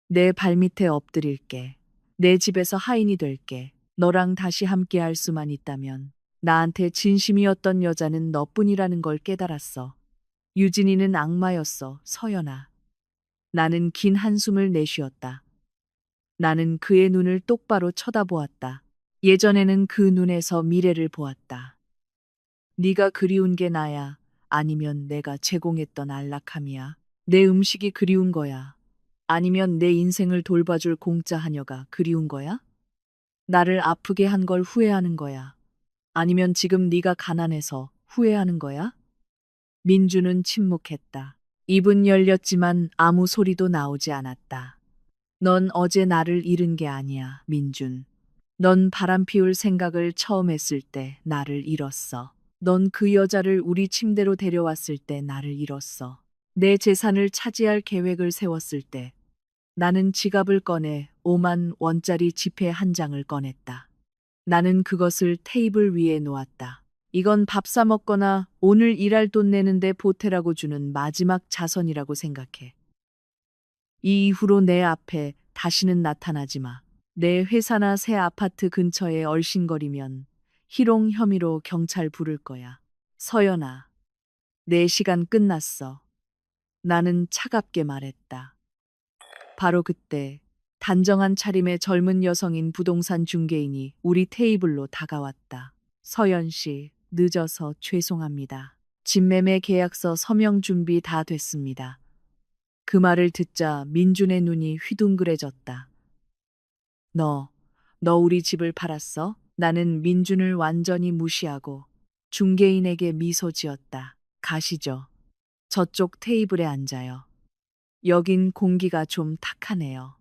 내 발밑에 엎드릴게. 내 집에서 하인이 될게. 너랑 다시 함께 할 수만 있다면. 나한테 진심이었던 여자는 너뿐이라는 걸 깨달았어. 유진이는 악마였어, 서연아. 나는 긴 한숨을 내쉬었다. 나는 그의 눈을 똑바로 쳐다보았다. 예전에는 그 눈에서 미래를 보았다. 네가 그리운 게 나야. 아니면 내가 제공했던 안락함이야. 내 음식이 그리운 거야. 아니면 내 인생을 돌봐줄 공짜 하녀가 그리운 거야? 나를 아프게 한 걸 후회하는 거야. 아니면 지금 네가 가난해서 후회하는 거야? 민주는 침묵했다. 입은 열렸지만 아무 소리도 나오지 않았다. 넌 어제 나를 잃은 게 아니야, 민준. 넌 바람 피울 생각을 처음 했을 때 나를 잃었어. 넌 그 여자를 우리 침대로 데려왔을 때 나를 잃었어. 내 재산을 차지할 계획을 세웠을 때 나는 지갑을 꺼내 5만 원짜리 지폐 한 장을 꺼냈다. 나는 그것을 테이블 위에 놓았다. 이건 밥 사 먹거나 오늘 일할 돈 내는데 보태라고 주는 마지막 자선이라고 생각해. 이 이후로 내 앞에 다시는 나타나지 마. 내 회사나 새 아파트 근처에 얼씬거리면 희롱 혐의로 경찰 부를 거야. 서연아, 내 시간 끝났어. 나는 차갑게 말했다. 바로 그때 단정한 차림의 젊은 여성인 부동산 중개인이 우리 테이블로 다가왔다. 서연 씨, 늦어서 죄송합니다. 집매매 계약서 서명 준비 다 됐습니다. 그 말을 듣자 민준의 눈이 휘둥그레졌다. 너, 너 우리 집을 팔았어? 나는 민준을 완전히 무시하고 중개인에게 미소 지었다. 가시죠. 저쪽 테이블에 앉아요. 여긴 공기가 좀 탁하네요.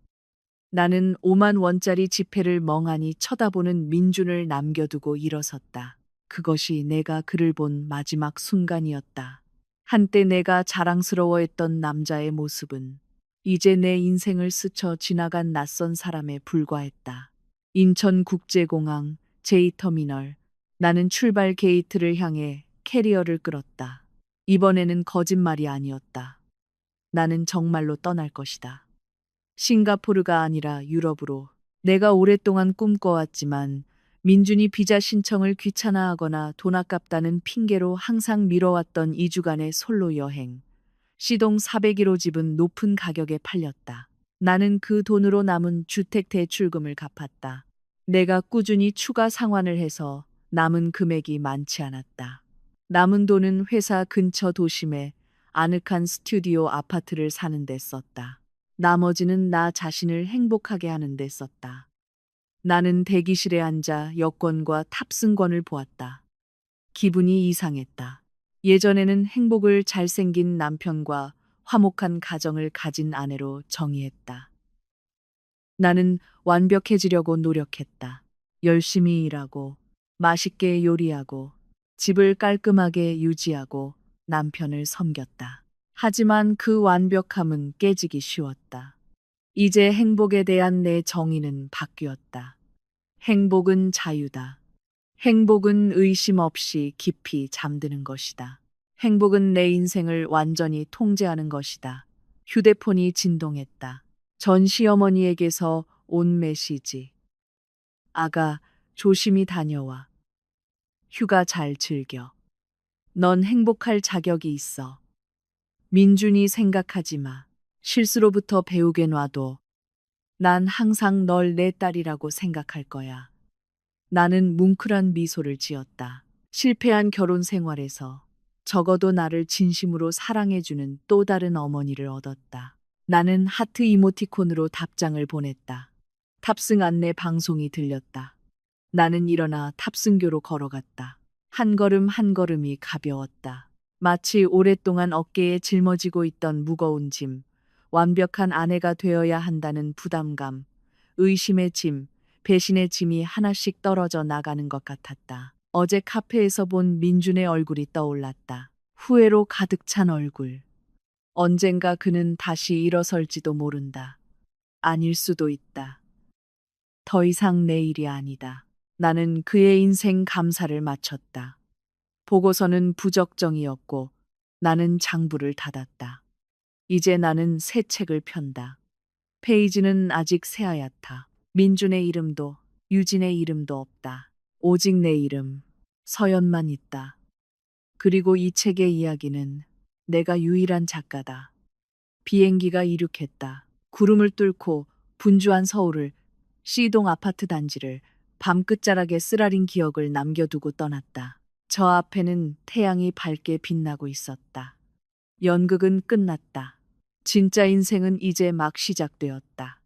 나는 5만 원짜리 지폐를 멍하니 쳐다보는 민준을 남겨두고 일어섰다. 그것이 내가 그를 본 마지막 순간이었다. 한때 내가 자랑스러워했던 남자의 모습은 이제 내 인생을 스쳐 지나간 낯선 사람에 불과했다. 인천국제공항 J터미널. 나는 출발 게이트를 향해 캐리어를 끌었다. 이번에는 거짓말이 아니었다. 나는 정말로 떠날 것이다. 싱가포르가 아니라 유럽으로. 내가 오랫동안 꿈꿔왔지만 민준이 비자 신청을 귀찮아하거나 돈 아깝다는 핑계로 항상 미뤄왔던 2주간의 솔로 여행. 시동 401호 집은 높은 가격에 팔렸다. 나는 그 돈으로 남은 주택 대출금을 갚았다. 내가 꾸준히 추가 상환을 해서 남은 금액이 많지 않았다. 남은 돈은 회사 근처 도심에 아늑한 스튜디오 아파트를 사는 데 썼다. 나머지는 나 자신을 행복하게 하는 데 썼다. 나는 대기실에 앉아 여권과 탑승권을 보았다. 기분이 이상했다. 예전에는 행복을 잘생긴 남편과 화목한 가정을 가진 아내로 정의했다. 나는 완벽해지려고 노력했다. 열심히 일하고, 맛있게 요리하고, 집을 깔끔하게 유지하고 남편을 섬겼다. 하지만 그 완벽함은 깨지기 쉬웠다. 이제 행복에 대한 내 정의는 바뀌었다. 행복은 자유다. 행복은 의심 없이 깊이 잠드는 것이다. 행복은 내 인생을 완전히 통제하는 것이다. 휴대폰이 진동했다. 전 시어머니에게서 온 메시지. 아가, 조심히 다녀와. 휴가 잘 즐겨. 넌 행복할 자격이 있어. 민준이 생각하지 마. 실수로부터 배우게 놔둬. 난 항상 널 내 딸이라고 생각할 거야. 나는 뭉클한 미소를 지었다. 실패한 결혼 생활에서 적어도 나를 진심으로 사랑해주는 또 다른 어머니를 얻었다. 나는 하트 이모티콘으로 답장을 보냈다. 탑승 안내 방송이 들렸다. 나는 일어나 탑승교로 걸어갔다. 한 걸음 한 걸음이 가벼웠다. 마치 오랫동안 어깨에 짊어지고 있던 무거운 짐, 완벽한 아내가 되어야 한다는 부담감, 의심의 짐, 배신의 짐이 하나씩 떨어져 나가는 것 같았다. 어제 카페에서 본 민준의 얼굴이 떠올랐다. 후회로 가득 찬 얼굴. 언젠가 그는 다시 일어설지도 모른다. 아닐 수도 있다. 더 이상 내 일이 아니다. 나는 그의 인생 감사를 마쳤다. 보고서는 부적정이었고 나는 장부를 닫았다. 이제 나는 새 책을 편다. 페이지는 아직 새하얗다. 민준의 이름도 유진의 이름도 없다. 오직 내 이름, 서연만 있다. 그리고 이 책의 이야기는 내가 유일한 작가다. 비행기가 이륙했다. 구름을 뚫고 분주한 서울을, C동 아파트 단지를, 밤 끝자락에 쓰라린 기억을 남겨두고 떠났다. 저 앞에는 태양이 밝게 빛나고 있었다. 연극은 끝났다. 진짜 인생은 이제 막 시작되었다.